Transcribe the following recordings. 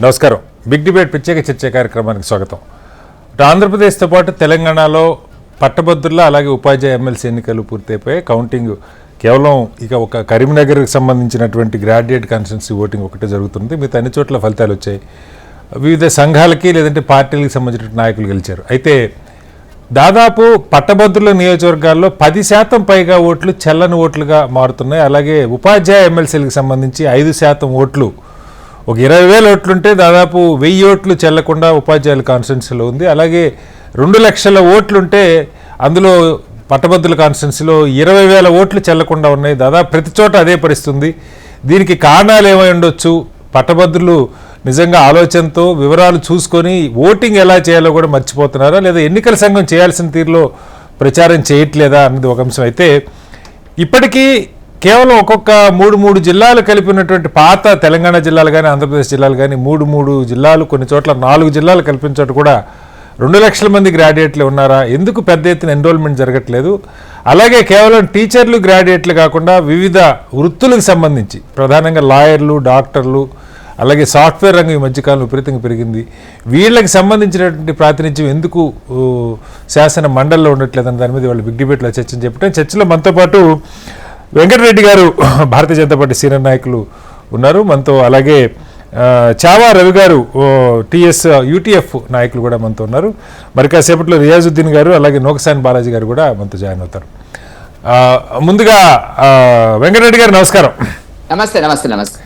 నమస్కారం. Big debate ప్రత్యేక చర్చ కార్యక్రమానికి స్వాగతం. ఆంధ్రప్రదేశ్తో పాటు తెలంగాణలో పట్టభద్రుల అలాగే ఉపాధ్యాయ ఎమ్మెల్సీ ఎన్నికలు పూర్తయిపోయి కౌంటింగ్ కేవలం ఇక ఒక కరీంనగర్కి సంబంధించినటువంటి గ్రాడ్యుయేట్ కాన్స్టిట్యున్సీ ఓటింగ్ ఒకటే జరుగుతుంది. మిగతా అన్ని చోట్ల ఫలితాలు వచ్చాయి. వివిధ సంఘాలకి లేదంటే పార్టీలకు సంబంధించిన నాయకులు గెలిచారు. అయితే దాదాపు పట్టభద్రుల నియోజకవర్గాల్లో 10% పైగా ఓట్లు చెల్లని ఓట్లుగా మారుతున్నాయి. అలాగే ఉపాధ్యాయ ఎమ్మెల్సీలకు సంబంధించి 5% ఓట్లు, ఒక 20,000 ఓట్లుంటే దాదాపు 1000 ఓట్లు చెల్లకుండా ఉపాధ్యాయుల కాన్స్టిట్యున్సీలో ఉంది. అలాగే 2 లక్షల ఓట్లుంటే అందులో పట్టభద్రుల కాన్స్టిట్యున్సీలో 20,000 ఓట్లు చెల్లకుండా ఉన్నాయి. దాదాపు ప్రతి చోట అదే పరిస్థితుంది. దీనికి కారణాలు ఏమై ఉండొచ్చు? పట్టభద్రులు నిజంగా ఆలోచనతో వివరాలు చూసుకొని ఓటింగ్ ఎలా చేయాలో కూడా మర్చిపోతున్నారా, లేదా ఎన్నికల సంఘం చేయాల్సిన తీరులో ప్రచారం చేయట్లేదా అన్నది ఒక అంశం. అయితే ఇప్పటికీ కేవలం ఒక్కొక్క మూడు జిల్లాలు కలిపినటువంటి పాత తెలంగాణ జిల్లాలు కానీ ఆంధ్రప్రదేశ్ జిల్లాలు కానీ మూడు జిల్లాలు, కొన్ని చోట్ల 4 జిల్లాలు కలిపిన చోట కూడా 2 లక్షల మంది గ్రాడ్యుయేట్లు ఉన్నారా? ఎందుకు పెద్ద ఎత్తున ఎన్రోల్మెంట్ జరగట్లేదు? అలాగే కేవలం టీచర్లు గ్రాడ్యుయేట్లు కాకుండా వివిధ వృత్తులకు సంబంధించి ప్రధానంగా లాయర్లు, డాక్టర్లు, అలాగే సాఫ్ట్వేర్ రంగం ఈ మధ్యకాలంలో విపరీతంగా పెరిగింది. వీళ్ళకి సంబంధించినటువంటి ప్రాతినిధ్యం ఎందుకు శాసన మండలిలో ఉండట్లేదని దాని మీద వాళ్ళు బిగ్ డిబేట్లో చర్చను చెప్పడం. చర్చలో మనతో పాటు వెంకటరెడ్డి గారు భారతీయ జనతా పార్టీ సీనియర్ నాయకులు ఉన్నారు మనతో. అలాగే చావా రవి గారు యూటీఎఫ్ నాయకులు కూడా మనతో ఉన్నారు. మరి కాసేపట్లో రియాజుద్దీన్ గారు అలాగే నోకసాని బాలాజీ గారు కూడా మనతో జాయిన్ అవుతారు. ముందుగా వెంకటరెడ్డి గారు నమస్కారం. నమస్తే. నమస్తే. నమస్తే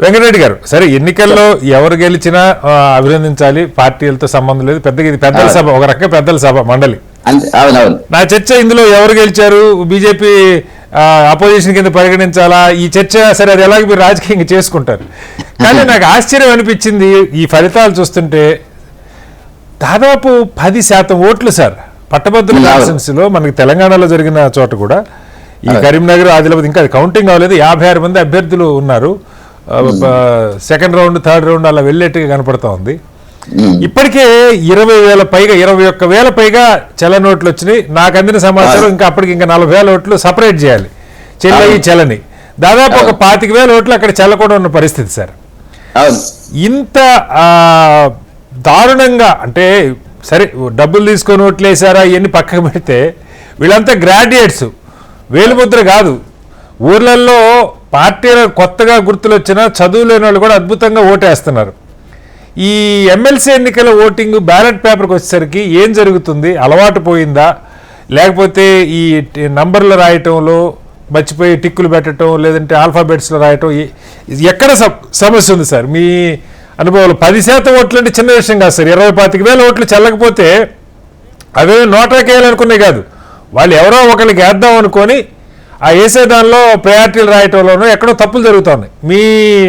వెంకటరెడ్డి గారు, సరే ఎన్నికల్లో ఎవరు గెలిచినా అభినందించాలి, పార్టీలతో సంబంధం లేదు. పెద్దగా ఇది పెద్దల సభ, ఒక రకంగా పెద్దల సభ మండలి. నా చర్చ ఇందులో ఎవరు గెలిచారు, బీజేపీ అపోజిషన్ కింద పరిగణించాలా, ఈ చర్చ సరే అది ఎలాగ మీరు రాజకీయంగా చేసుకుంటారు. కానీ నాకు ఆశ్చర్యం అనిపించింది ఈ ఫలితాలు చూస్తుంటే. దాదాపు 10% ఓట్లు సార్ పట్టభద్రుల కాన్స్టిట్యున్సీలో. మనకి తెలంగాణలో జరిగిన చోట కూడా ఈ కరీంనగర్, ఆదిలాబాద్ ఇంకా అది కౌంటింగ్ అవ్వలేదు. 56 మంది అభ్యర్థులు ఉన్నారు. సెకండ్ రౌండ్, థర్డ్ రౌండ్ అలా వెళ్ళేట్టుగా కనపడతా ఉంది. ఇప్పటికే 21,000 పైగా చలని ఓట్లు వచ్చినాయి. నాకు అందిన సమాచారం ఇంకా అప్పటికి ఇంకా 40,000 ఓట్లు సపరేట్ చేయాలి, చెల్లని. దాదాపు ఒక 25,000 ఓట్లు అక్కడ చెల్లకుండా ఉన్న పరిస్థితి సార్. ఇంత దారుణంగా అంటే సరే డబ్బులు తీసుకొని ఓట్లు వేసారా ఇవన్నీ పక్కకు పెడితే, వీళ్ళంతా గ్రాడ్యుయేట్స్, వేలుముద్ర కాదు. ఊర్లలో పార్టీలు కొత్తగా గుర్తులు వచ్చినా చదువు లేని వాళ్ళు కూడా అద్భుతంగా ఓటేస్తున్నారు. ఈ ఎమ్మెల్సీ ఎన్నికల ఓటింగ్ బ్యాలెట్ పేపర్కి వచ్చేసరికి ఏం జరుగుతుంది? అలవాటు పోయిందా, లేకపోతే ఈ నంబర్లు రాయటంలో మర్చిపోయి టిక్కులు పెట్టడం, లేదంటే ఆల్ఫాబెట్స్లో రాయటం, ఎక్కడ సమస్య ఉంది సార్ మీ అనుభవాలు? 10% ఓట్లు అంటే చిన్న విషయం కాదు సార్. 20,000-25,000 ఓట్లు చెల్లకపోతే అవే నోటాకేయాలనుకునే కాదు, వాళ్ళు ఎవరో ఒకరికి వేద్దాం అనుకొని ఆ వేసే దానిలో ప్రయారిటీలు రాయటంలోనూ ఎక్కడో తప్పులు జరుగుతున్నాయి. మీ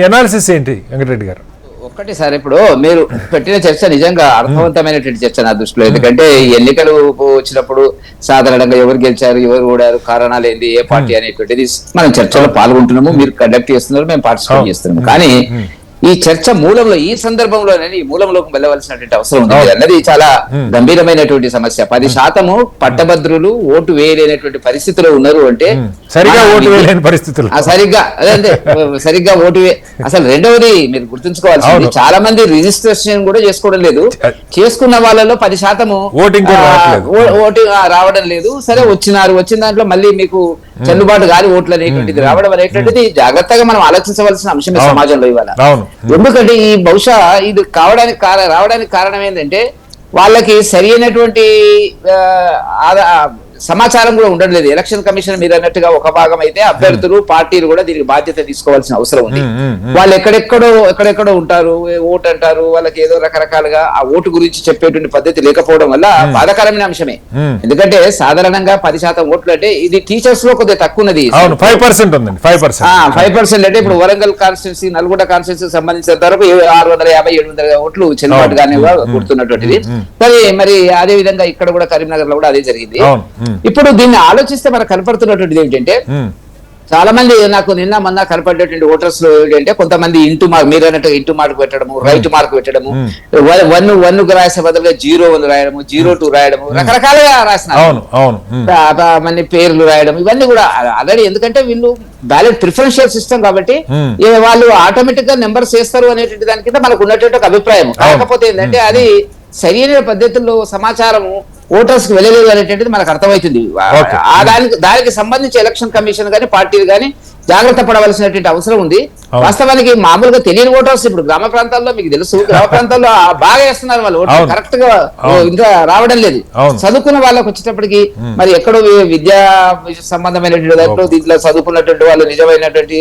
అనాలిసిస్ ఏంటి వెంకటరెడ్డి గారు? ఒక్కటి సార్, ఇప్పుడు మీరు పెట్టిన చర్చ నిజంగా అర్థవంతమైనటువంటి చర్చ నా దృష్టిలో. ఎందుకంటే ఈ ఎన్నికలు వచ్చినప్పుడు సాధారణంగా ఎవరు గెలిచారు, ఎవరు ఓడారు, కారణాలు ఏంది, ఏ పార్టీ అనేటువంటిది మనం చర్చలో పాల్గొంటున్నాము. మీరు కండక్ట్ చేస్తున్నారు, మేము పార్టిసిపేట్ చేస్తున్నాము. కానీ ఈ చర్చ మూలంలో, ఈ సందర్భంలోనే ఈ మూలంలోకి వెళ్ళవలసినటువంటి అవసరం ఉంది అన్నది చాలా గంభీరమైనటువంటి సమస్య. 10% పట్టభద్రులు ఓటు వేయలేనటువంటి పరిస్థితిలో ఉన్నారు అంటే సరిగ్గా ఓటు వేయలేని పరిస్థితులు, సరిగ్గా ఓటు అసలు రెండవది మీరు గుర్తుంచుకోవాల్సింది, చాలా మంది రిజిస్ట్రేషన్ కూడా చేసుకోవడం లేదు. చేసుకున్న వాళ్ళలో 10% ఓటు రావడం లేదు. సరే వచ్చిన దాంట్లో మళ్ళీ మీకు చెల్లుబాటు గాలి ఓట్లు అనేటువంటిది రావడం అనేటువంటిది జాగ్రత్తగా మనం ఆలోచించవలసిన అంశమే సమాజంలో ఇవాళ. ఎందుకంటే ఈ బహుశా ఇది రావడానికి కారణం ఏంటంటే వాళ్ళకి సరి అయినటువంటి సమాచారం కూడా ఉండడం లేదు. ఎలక్షన్ కమిషన్ మీరు అన్నట్టుగా ఒక భాగం అయితే అభ్యర్థులు, పార్టీలు కూడా దీనికి బాధ్యత తీసుకోవాల్సిన అవసరం ఉంది. వాళ్ళు ఎక్కడెక్కడో ఉంటారు, ఓటు అంటారు, వాళ్ళకి ఏదో రకరకాలుగా ఆ ఓటు గురించి చెప్పేటువంటి పద్ధతి లేకపోవడం వల్ల బాధాకరమైన అంశమే. ఎందుకంటే సాధారణంగా 10% ఓట్లు అంటే ఇది టీచర్స్ లో కొద్దిగా తక్కువ ఉన్నది. 5% అంటే ఇప్పుడు వరంగల్ కాన్స్టిట్యున్సీ, నల్గొండ కాన్స్టిట్యున్సీ సంబంధించినంత వరకు 650-700 ఓట్లు చెల్లుబాటుగానే గుర్తున్నటువంటిది. మరి అదే విధంగా ఇక్కడ కూడా కరీంనగర్ లో కూడా అదే జరిగింది. ఇప్పుడు దీన్ని ఆలోచిస్తే మనకు కనపడుతున్నటువంటిది ఏంటంటే చాలా మంది నాకు నిన్న మొన్న కనపడేటువంటి ఓటర్స్ లో ఏంటంటే కొంతమంది ఇంటూ మార్క్, మీరు అన్నట్టు ఇంటూ మార్క్ పెట్టడము, రైట్ మార్క్ పెట్టడము, 1 రాసే బదులుగా 0-1 రాయడము, 0-2 రాయడము, రకరకాలుగా రాసినారు. మన పేర్లు రాయడం ఇవన్నీ కూడా ఆల్రెడీ, ఎందుకంటే వీళ్ళు బ్యాలెట్ ప్రిఫరెన్షియల్ సిస్టమ్ కాబట్టి వాళ్ళు ఆటోమేటిక్ గా నెంబర్స్ వేస్తారు అనేటువంటి దాని కింద మనకు ఉన్నటువంటి ఒక అభిప్రాయం. కాకపోతే ఏంటంటే అది సరైన పద్ధతుల్లో సమాచారము ఓటర్స్ కి వెళ్ళలేదు అనేటువంటిది మనకు అర్థమవుతుంది. దానికి సంబంధించి ఎలక్షన్ కమిషన్ గానీ పార్టీలు గానీ జాగ్రత్త పడవలసినటువంటి అవసరం ఉంది. వాస్తవానికి మామూలుగా తెలియని ఓటర్స్ ఇప్పుడు గ్రామ ప్రాంతాల్లో మీకు తెలుసు, గ్రామ ప్రాంతాల్లో బాగా వేస్తున్నారు వాళ్ళు, ఓటర్ కరెక్ట్ గా ఇంకా రావడం లేదు. చదువుకున్న వాళ్ళకి వచ్చేటప్పటికి మరి ఎక్కడో విద్యా సంబంధమైనటువంటి దాంట్లో దీంట్లో చదువుకున్నటువంటి వాళ్ళు, నిజమైనటువంటి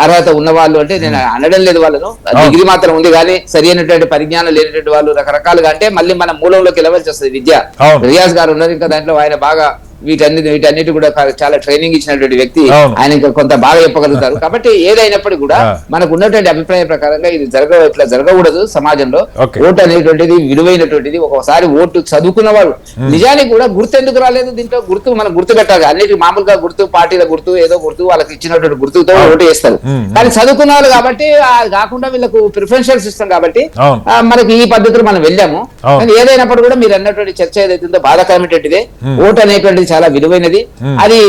అర్హత ఉన్న వాళ్ళు అంటే నేను అనడం లేదు వాళ్ళను, డిగ్రీ మాత్రం ఉంది కానీ సరి అయినటువంటి పరిజ్ఞానం లేనటువంటి వాళ్ళు రకరకాలుగా, అంటే మళ్ళీ మన మూలంలోకి వెళ్ళవలసి వస్తుంది. విద్య రియాజ్ గారు ఉన్నారు ఇంకా దాంట్లో, ఆయన బాగా వీటన్నిటి కూడా చాలా ట్రైనింగ్ ఇచ్చినటువంటి వ్యక్తి, ఆయన ఇంకా కొంత బాగా చెప్పగలుగుతారు. కాబట్టి ఏదైనప్పటికీ కూడా మనకు ఉన్నటువంటి అభిప్రాయం ప్రకారంగా ఇది ఇట్లా జరగకూడదు. సమాజంలో ఓటు అనేటువంటిది విలువైనటువంటిది. ఒకసారి ఓటు చదువుకున్న వాళ్ళు నిజానికి కూడా గుర్తు ఎందుకు రాలేదు దీంట్లో, మనం గుర్తు పెట్టాలి. అన్నిటి మామూలుగా గుర్తు, పార్టీల గుర్తు, ఏదో గుర్తు, వాళ్ళకి ఇచ్చినటువంటి గుర్తుతో ఓటు వేస్తారు. కానీ చదువుకున్న వాళ్ళు కాబట్టి కాకుండా వీళ్ళకు ప్రిఫరెన్షియల్ సిస్టమ్ కాబట్టి మనకి ఈ పద్ధతిలో మనం వెళ్ళాము. కానీ ఏదైనప్పుడు కూడా మీరు అన్నటువంటి చర్చ ఏదైతుందో బాధాకరమైనటువంటిదే. ఓటు అనేటువంటిది చాలా విలువైనది. అది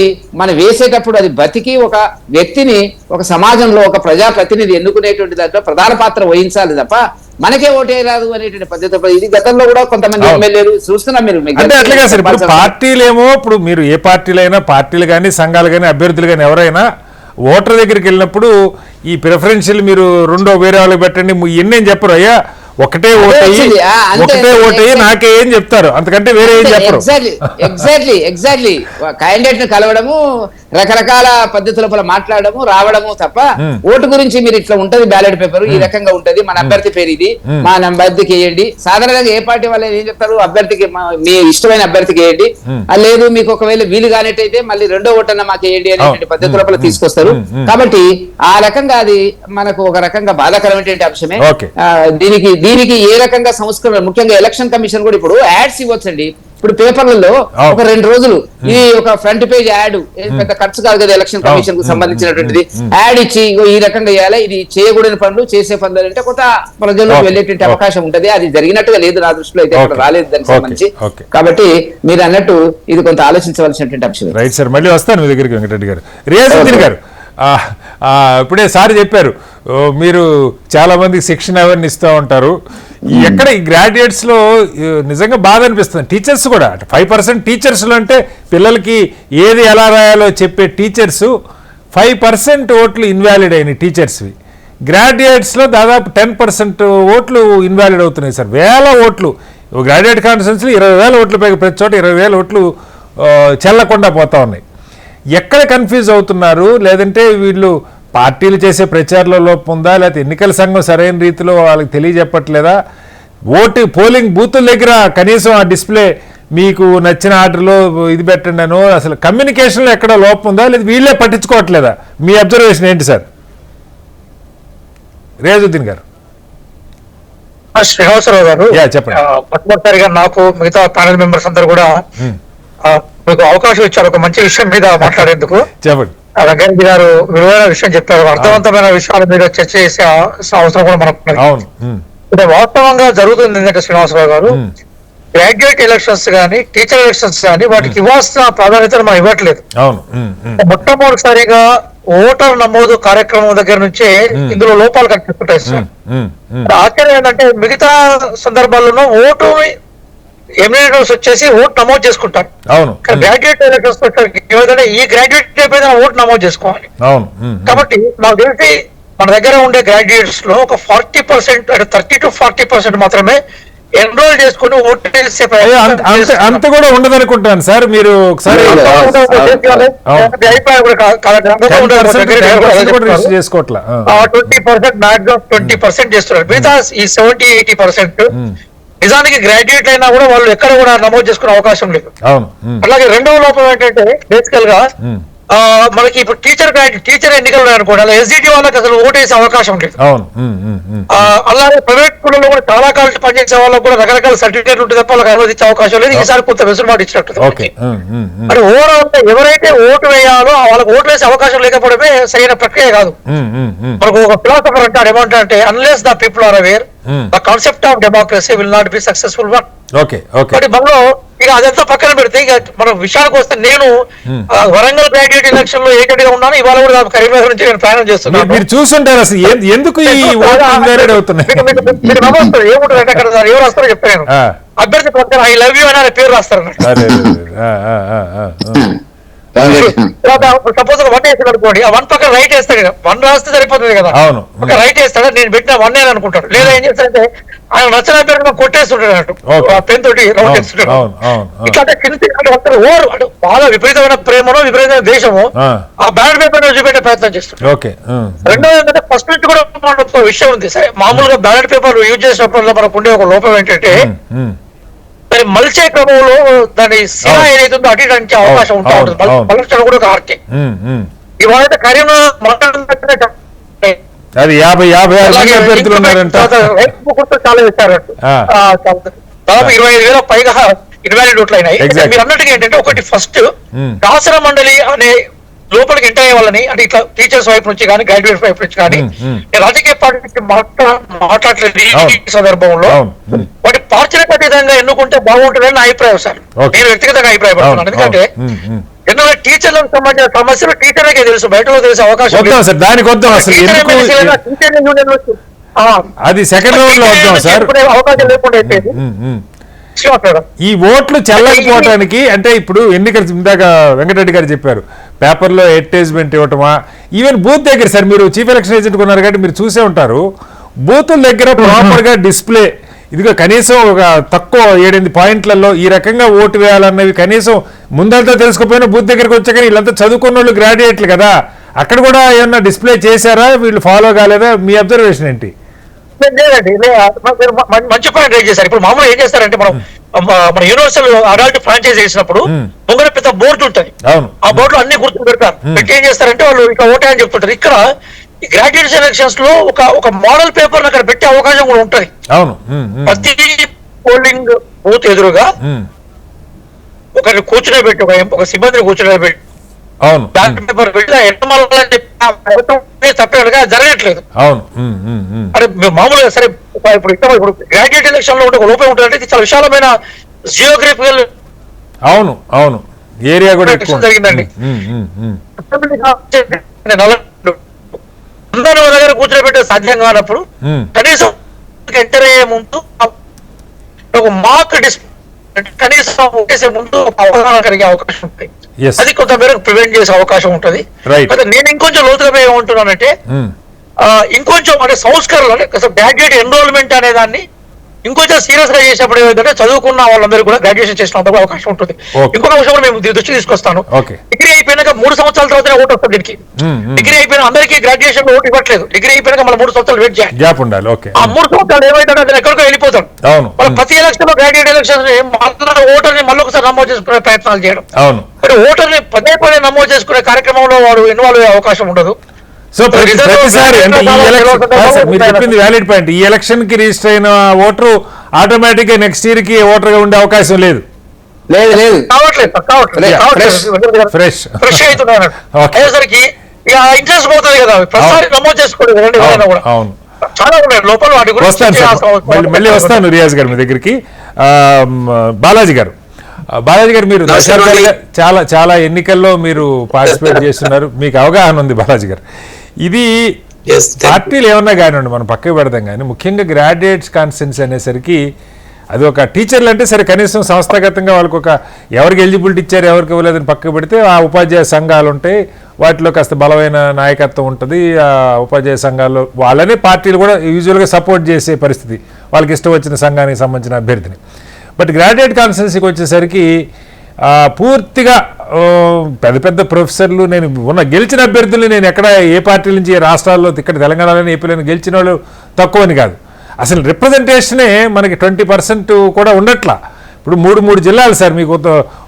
మనం వేసేటప్పుడు అది బతికి ఒక వ్యక్తిని ఒక సమాజంలో ఒక ప్రజాప్రతినిధి ఎన్నుకునేటువంటి దాంట్లో ప్రధాన పాత్ర వహించాలి తప్ప మనకే ఓటే రాదు అనేటువంటి పద్ధతి. ఇది గతంలో కూడా కొంతమంది ఎమ్మెల్యేలు చూస్తున్నాం. మీరు అంటే అట్లాగే సార్, ఇప్పుడు పార్టీలేమో, ఇప్పుడు మీరు ఏ పార్టీలైనా, పార్టీలు కానీ సంఘాలు కానీ అభ్యర్థులు కానీ ఎవరైనా ఓటర్ దగ్గరికి వెళ్ళినప్పుడు ఈ ప్రిఫరెన్షియల్ మీరు రెండో వేరే వాళ్ళకి పెట్టండి ఎన్నేం చెప్పరు, అయ్యా ఒకటే ఓటయ్యి నాకే ఏం చెప్తారు, అంతకంటే వేరే ఏం చెప్పరు. ఎగ్జాక్ట్లీ క్యాండిడేట్ ని కలవడము, రకరకాల పద్ధతుల మాట్లాడము, రావడము తప్ప ఓటు గురించి మీరు ఇట్లా ఉంటది బ్యాలెట్ పేపర్ ఈ రకంగా ఉంటది, మన అభ్యర్థి పేరు ఇది, మన అభ్యర్థికి వేయండి. సాధారణంగా ఏ పార్టీ వాళ్ళు ఏం చెప్తారు, అభ్యర్థికి మీ ఇష్టమైన అభ్యర్థికి వేయండి, లేదు మీకు ఒకవేళ వీలు కానట్టయితే మళ్ళీ రెండో ఓటన్నా మాకు వేయండి అనేటువంటి పద్ధతుల తీసుకొస్తారు. కాబట్టి ఆ రకంగా అది మనకు ఒక రకంగా బాధాకరమైనటువంటి అంశమే. దీనికి ఏ రకంగా సంస్కరణ, ముఖ్యంగా ఎలక్షన్ కమిషన్ కూడా ఇప్పుడు యాడ్స్ ఇవ్వచ్చండి. ఇప్పుడు పేపర్లలో ఒక 2 రోజులు ఇది ఒక ఫ్రంట్ పేజ్ యాడ్, పెద్ద ఖర్చు కాదు కదా ఎలక్షన్ కమిషన్ కు సంబంధించినటువంటిది, యాడ్ ఇచ్చి ఈ రకంగా చేయాలి, ఇది చేయకూడని పనులు చేసే పనులు అంటే కొత్త ప్రజల్లో వెళ్ళేటువంటి అవకాశం ఉంటది. అది జరిగినట్టుగా లేదు నా దృష్టిలో అయితే, రాలేదు దానికి సంబంధించి. కాబట్టి మీరు అన్నట్టు ఇది కొంత ఆలోచించవలసినటువంటి అంశం. రైట్ సార్, మళ్ళీ వస్తాను మీ దగ్గరికి వెంకటరెడ్డి గారు. రియాజుద్దీన్ గారు, ఇప్పుడే సార్ చెప్పారు మీరు చాలా మందికి శిక్షణ అవన్నీ ఇస్తూ ఉంటారు. ఎక్కడ ఈ గ్రాడ్యుయేట్స్లో నిజంగా బాధ అనిపిస్తుంది. టీచర్స్ కూడా 5% టీచర్స్లో, అంటే పిల్లలకి ఏది ఎలా రాయాలో చెప్పే టీచర్స్ 5% ఓట్లు ఇన్వాలిడ్ అయినాయి టీచర్స్వి. గ్రాడ్యుయేట్స్లో దాదాపు 10% ఓట్లు ఇన్వాలిడ్ అవుతున్నాయి సార్. వేల ఓట్లు గ్రాడ్యుయేట్ కాన్ఫరెన్స్లో 20,000 ఓట్ల పైగా, ప్రతి చోట 20,000 ఓట్లు చెల్లకుండా పోతా ఉన్నాయి. ఎక్కడ కన్ఫ్యూజ్ అవుతున్నారు? లేదంటే వీళ్ళు పార్టీలు చేసే ప్రచారంలో లోపం ఉందా, లేకపోతే ఎన్నికల సంఘం సరైన రీతిలో వాళ్ళకి తెలియజెప్పట్లేదా? పోలింగ్ బూతుల దగ్గర కనీసం ఆ డిస్ప్లే మీకు నచ్చిన ఆర్డర్లో ఇది పెట్టండి అనో, అసలు కమ్యూనికేషన్లో ఎక్కడ లోపం ఉందా, లేదా వీళ్ళే పట్టించుకోవట్లేదా? మీ అబ్జర్వేషన్ ఏంటి సార్? రియాజుద్దీన్ గారు. శ్రీనివాసరావు గారు చెప్పండి. మొట్టమొదటిసారిగా నాకు మిగతా ప్యానెల్ మెంబర్స్ అందరూ కూడా మీకు అవకాశం ఇచ్చారు ఒక మంచి విషయం మీద మాట్లాడేందుకు. చెప్పండి. వెంకయ్య గారు విలువైన విషయం చెప్పారు, అర్థవంతమైన విషయాల మీద చర్చ చేసే అవసరం కూడా మనకు. ఇప్పుడు వాస్తవంగా జరుగుతుంది ఏంటంటే శ్రీనివాసరావు గారు, గ్రాడ్యుయేట్ ఎలక్షన్స్ కానీ టీచర్ ఎలక్షన్స్ కానీ వాటికి ఇవ్వాల్సిన ప్రాధాన్యతను మనం ఇవ్వట్లేదు. మొట్టమొదటిసారిగా ఓటర్ నమోదు కార్యక్రమం దగ్గర నుంచే ఇందులో లోపాలు కనిపిస్తుంటాయి సార్. ఆశ్చర్యం ఏంటంటే మిగతా సందర్భాల్లోనూ ఓటు ఎమ్యూనిటీస్ వచ్చేసి ఓటు నమోదు చేసుకుంటారు. గ్రాడ్యుయేట్ ఎలక్షన్స్ ఏదైనా ఈ గ్రాడ్యుయేట్ అయిపోయిన ఓటు నమోదు చేసుకోవాలి. కాబట్టి నాకు తెలిసి మన దగ్గర ఉండే గ్రాడ్యుయేట్స్ లో ఒక 40% అంటే 30 to 40% మాత్రమే ఎన్రోల్ చేసుకుని ఓటు వేసే అంత కూడా ఉండదు అనుకుంటాను సార్. మీరు ఒకసారి 20% మాక్సిమం 20% చేస్తున్నారు. మిగతా ఈ 70-80% నిజానికి గ్రాడ్యుయేట్ అయినా కూడా వాళ్ళు ఎక్కడ కూడా నమోదు చేసుకునే అవకాశం లేదు. అలాగే రెండవ లోపం ఏంటంటే బేసికల్ గా మనకి ఇప్పుడు టీచర్ ఎన్నికలు అనుకోండి, అలా ఎస్జిటి వాళ్ళకి అసలు ఓటేసే అవకాశం లేదు. అవును. అలాగే ప్రైవేట్ స్కూల్లో కూడా చాలా కాలం పనిచేసే వాళ్ళకి కూడా రకరకాల సర్టిఫికేట్ ఉంటుంది తప్ప వాళ్ళకి అనుమతించే అవకాశం లేదు. ఈసారి కొంత వెసులుబాటు ఇచ్చినట్టు. అంటే ఓవరాల్ ఎవరైతే ఓటు వేయాలో వాళ్ళకి ఓటు వేసే అవకాశం లేకపోవడమే సరైన ప్రక్రియ కాదు. మనకు ఒక ఫిలాసఫర్ అంటారు ఏమంటారంటే, unless the people are aware the concept of democracy will not be successful one. But మనలో ఇక అదంతా పక్కన పెడితే ఇక మన విషయానికి వస్తే, నేను వరంగల్ గ్రాడ్యుయేట్ ఎలక్షన్ లో ఏజెంట్ గా ఉన్నాను. ఇవాళ కూడా కరీంనగర్ నుంచి నేను ప్రయాణం చేస్తున్నాను. మీరు చూస్తుంటారు అసలు ఎందుకు ఏముంటుంది అంటే అక్కడ ఎవరు వస్తారో చెప్తాను. అభ్యర్థి పక్కన ఐ లవ్ యూ అని పేరు రాస్తారు. సపోజ్ 1 వేస్తాడు అనుకోండి, ఆ 1 పక్కన రైట్ వేస్తాడు. 1 రాస్తే సరిపోతుంది కదా, ఒక రైట్ వేస్తాడు. నేను పెట్టిన 1 అని అనుకుంటాడు. లేదా ఏం చేస్తాడంటే ఆయన నచ్చిన పేరు కొట్టేస్తుంటాడు అన్నట్టు, పెన్ తోటి రౌండ్ వేస్తుంటాడు. ఇట్లా కింద ఓరు అంటే బాగా విపరీతమైన ప్రేమలో విపరీతమైన దేశము ఆ బ్యాలెట్ పేపర్ చూపెట్టే ప్రయత్నం చేస్తుంటాడు. రెండోది ఏంటంటే, ఫస్ట్ నుంచి కూడా ఒక విషయం ఉంది. సరే, మామూలుగా బ్యాలెట్ పేపర్ యూజ్ చేసినప్పుడు మనకు ఉండే ఒక లోపం ఏంటంటే, దాని మలిచే క్రమంలో దాని శిల ఏదైతుందో అటు ఇటు అంచే అవకాశం ఉంటా ఉంటుంది. మలచడం కూడా ఒక ఆర్కే. ఇవాళ కరీంనగర్ అది 50 అభ్యర్థులు ఉన్నారంట. చాలా వేశారంట. దాదాపు 25,000 పైగా ఇన్వాలిడ్ ఓట్లు అయినాయి. మీరు అన్నట్టుగా ఏంటంటే, ఒకటి ఫస్ట్ శాసన మండలి అనే లోపలికి ఎంటర్ అయ్యే వాళ్ళని, అంటే ఇట్లా టీచర్స్ వైపు నుంచి కానీ గ్రాడ్యుయేట్స్ వైపు నుంచి కానీ రాజకీయ పార్టీ మాట్లాడలేదు ఈ సందర్భంలో. వాటి పార్టీలకు అతీతంగా ఎన్నుకుంటే బాగుంటుందని నా అభిప్రాయం సార్. నేను వ్యక్తిగతంగా అభిప్రాయపడుతున్నాను. ఎందుకంటే ఎందుకంటే టీచర్లకు సంబంధించిన సమస్యలు టీచర్లకే తెలుసు, బయటలో తెలిసే అవకాశం అవకాశం లేకుండా అయిపోయింది. ఈ ఓట్లు చెల్లకపోవటానికి అంటే ఇప్పుడు ఎన్నికలు ఇందాక వెంకటరెడ్డి గారు చెప్పారు, పేపర్లో అడ్వర్టైజ్మెంట్ ఇవ్వటమా, ఈవెన్ బూత్ దగ్గర సార్ మీరు చీఫ్ ఎలక్షన్ ఏజెంట్ ఉన్నారు కాబట్టి మీరు చూసే ఉంటారు, బూతుల దగ్గర ప్రాపర్ గా డిస్ప్లే, ఇదిగో కనీసం ఒక తక్కువ 7-8 పాయింట్లలో ఈ రకంగా ఓటు వేయాలన్నవి కనీసం ముందంతా తెలుసుకోపోయినా బూత్ దగ్గరికి వచ్చాక వీళ్ళంతా చదువుకున్న వాళ్ళు గ్రాడ్యుయేట్లు కదా, అక్కడ కూడా ఏమన్నా డిస్ప్లే చేశారా, వీళ్ళు ఫాలో కాలేదా, మీ అబ్జర్వేషన్ ఏంటి? లేదండి, మంచి పాయింట్ రైజ్ చేశారు. ఇప్పుడు మామూలు ఏం చేస్తారంటే, మన యూనివర్సల్ అడల్ట్ ఫ్రాంచైజ్ చేసినప్పుడు ముంగర పెద్ద బోర్డు ఉంటుంది. ఆ బోర్డు లో అన్ని గుర్తు పెడతారు. పెట్టి ఏం చేస్తారంటే వాళ్ళు ఇట్లా ఓటే అని చెప్తుంటారు. ఇక్కడ ఈ గ్రాడ్యుయేట్ ఎలక్షన్స్ లో ఒక మోడల్ పేపర్ అక్కడ పెట్టే అవకాశం కూడా ఉంటది. ప్రతి పోలింగ్ బూత్ ఎదురుగా ఒకరిని కూర్చునే పెట్టి, ఒక సిబ్బందిని కూర్చునే పెట్టి బ్యాలెట్ పేపర్ పెట్టి తప్పేట్టుగా జరగట్లేదు. అంటే మామూలుగా సరే, ఇప్పుడు గ్రాడ్యుయేట్ ఎలక్షన్ లో ఉంటే ఒక లోపం ఉంటుందంటే చాలా విశాలమైన జియోగ్రఫికల్ ఏరియా కూడా జరిగిందండి. అందరూ దగ్గర కూర్చోబెట్టే సాధ్యం కానప్పుడు కనీసం ఎంటర్ అయ్యే ముందు ఒక మాక్ డిస్ప్లే కనీసం చేసే ముందు అవగాహన కలిగే అవకాశం ఉంటుంది. అది కొంత మేరకు ప్రివెంట్ చేసే అవకాశం ఉంటుంది. నేను ఇంకొంచెం లోతుగా ఏమంటున్నానంటే, ఇంకొంచెం అంటే సంస్కరణలు, అంటే గ్రాడ్యుయేట్ ఎన్రోల్మెంట్ అనే దాన్ని ఇంకొంచెం సీరియస్ గా చేసినప్పుడు ఏదంటే, చదువుకున్న వాళ్ళందరూ కూడా గ్రాడ్యుయేషన్ చేసినంత అవకాశం ఉంటుంది. ఇంకొక విషయం మేము దృష్టి తీసుకొస్తాను. డిగ్రీ అయిపోయినాక 3 సంవత్సరాల తర్వాత ఓటు వస్తుంది దీనికి. డిగ్రీ అయిపోయిన అందరికీ గ్రాడ్యుయేషన్ ఓటు ఇవ్వట్లేదు. డిగ్రీ అయిపోయినాక మళ్ళీ 3 సంవత్సరాలు వెయిట్ చేయాలి. ఆ 3 సంవత్సరాలు ఏమైతే అతను ఎక్కడికో వెళ్ళిపోతాడు. ప్రతి ఎలక్షన్ లో గ్రాడ్యుయేట్ ఎలక్షన్ ఓటర్ని మళ్ళీ ఒకసారి నమోదు చేసుకునే ప్రయత్నాలు చేయడం, ఓటర్ని పదే నమోదు చేసుకునే కార్యక్రమంలో వాడు ఇన్వాల్వ్ అయ్యే అవకాశం ఉండదు. సో ప్రతిసారి అంటే మీరు చెప్పింది వ్యాలిడ్ పాయింట్, ఈ ఎలక్షన్ కి రిజిస్టర్ అయిన ఓటర్ ఆటోమేటిక్ గా నెక్స్ట్ ఇయర్ కి ఓటర్ గా ఉండే అవకాశం లేదు. ఫ్రెష్ అయ్యేసరికి ఇంట్రెస్ట్ పోతుంది కదా, ప్రతిసారి నమోదు చేసుకోలేదు. చాలా ఉన్నాయి లోపల, వాటి గురించి మళ్ళీ వస్తాను రియాజ్ గారు మీ దగ్గరికి. బాలాజీ గారు మీరు చాలా చాలా ఎన్నికల్లో మీరు పార్టిసిపేట్ చేస్తున్నారు, మీకు అవగాహన ఉంది. బాలాజీ గారు, ఇది పార్టీలు ఏమన్నా కానివ్వండి మనం పక్కకు పెడదాం, కానీ ముఖ్యంగా గ్రాడ్యుయేట్స్ కాన్స్టిట్యున్సీ అనేసరికి అది ఒక టీచర్లు అంటే సరే కనీసం సంస్థాగతంగా వాళ్ళకి ఒక ఎవరికి ఎలిజిబిలిటీ ఇచ్చారు ఎవరికి ఇవ్వలేదని పక్కకు పెడితే ఆ ఉపాధ్యాయ సంఘాలు ఉంటాయి, వాటిలో కాస్త బలమైన నాయకత్వం ఉంటుంది. ఆ ఉపాధ్యాయ సంఘాల్లో వాళ్ళనే పార్టీలు కూడా యూజువల్గా సపోర్ట్ చేసే పరిస్థితి, వాళ్ళకి ఇష్టం వచ్చిన సంఘానికి సంబంధించిన అభ్యర్థిని. బట్ గ్రాడ్యుయేట్ కాన్స్టిట్యున్సీకి వచ్చేసరికి పూర్తిగా పెద్ద పెద్ద ప్రొఫెసర్లు, నేను గెలిచిన అభ్యర్థులు నేను ఎక్కడ ఏ పార్టీ నుంచి ఏ రాష్ట్రాల్లో ఇక్కడ తెలంగాణలోని ఏపీలోని గెలిచిన వాళ్ళు తక్కువని కాదు, అసలు రిప్రజెంటేషనే మనకి 20% కూడా ఉండట్లా. ఇప్పుడు మూడు జిల్లాలు సార్ మీకు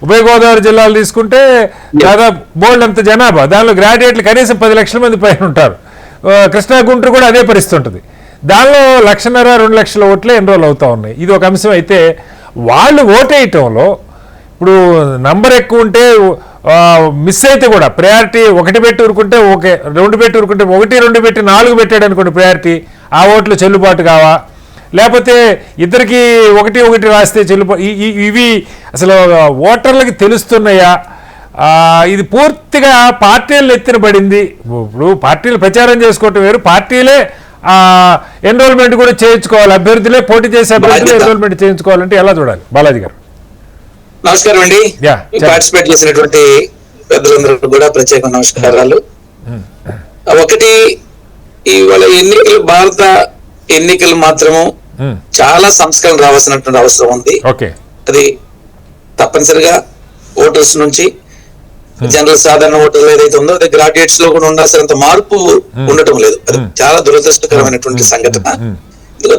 ఉభయ గోదావరి జిల్లాలు తీసుకుంటే దాదాపు బోల్డ్ అంత జనాభా, దానిలో గ్రాడ్యుయేట్లు కనీసం 10 లక్షల మంది పైన ఉంటారు. కృష్ణా గుంటూరు కూడా అదే పరిస్థితి ఉంటుంది. దానిలో 1.5-2 లక్షల ఓట్లే ఎన్రోల్ అవుతా ఉన్నాయి. ఇది ఒక అంశం. అయితే వాళ్ళు ఓటేయటంలో ఇప్పుడు నంబర్ ఎక్కువ ఉంటే మిస్ అయితే కూడా ప్రయారిటీ 1 పెట్టి ఊరుకుంటే ఓకే, 2 పెట్టి ఊరుకుంటే 1, 2 పెట్టి 4 పెట్టాడు అనుకోండి ప్రయారిటీ, ఆ ఓట్లు చెల్లుబాటు కావా, లేకపోతే ఇద్దరికి 1 రాస్తే ఇవి అసలు ఓటర్లకి తెలుస్తున్నాయా? ఇది పూర్తిగా పార్టీలు ఎత్తిన పడింది. ఇప్పుడు పార్టీలు ప్రచారం చేసుకోవటం వేరు, పార్టీలే ఎన్రోల్మెంట్ కూడా చేయించుకోవాలి, అభ్యర్థులే పోటీ చేసే అభ్యర్థులే ఎన్రోల్మెంట్ చేయించుకోవాలంటే ఎలా చూడాలి? బాలాజీ గారు నమస్కారం అండి. పార్టిసిపేట్ చేసినటువంటి పెద్దలందరూ కూడా ప్రత్యేక నమస్కారాలు. ఒకటి, ఇవాళ ఎన్నికలు, భారత ఎన్నికలు మాత్రము చాలా సంస్కరణ రావాల్సినటువంటి అవసరం ఉంది. అది తప్పనిసరిగా ఓటర్స్ నుంచి జనరల్ సాధారణ ఓటర్లు ఏదైతే ఉందో అది గ్రాడ్యుయేట్స్ లో కూడా ఉండాల్సినంత మార్పు ఉండటం లేదు. అది చాలా దురదృష్టకరమైనటువంటి సంఘటన.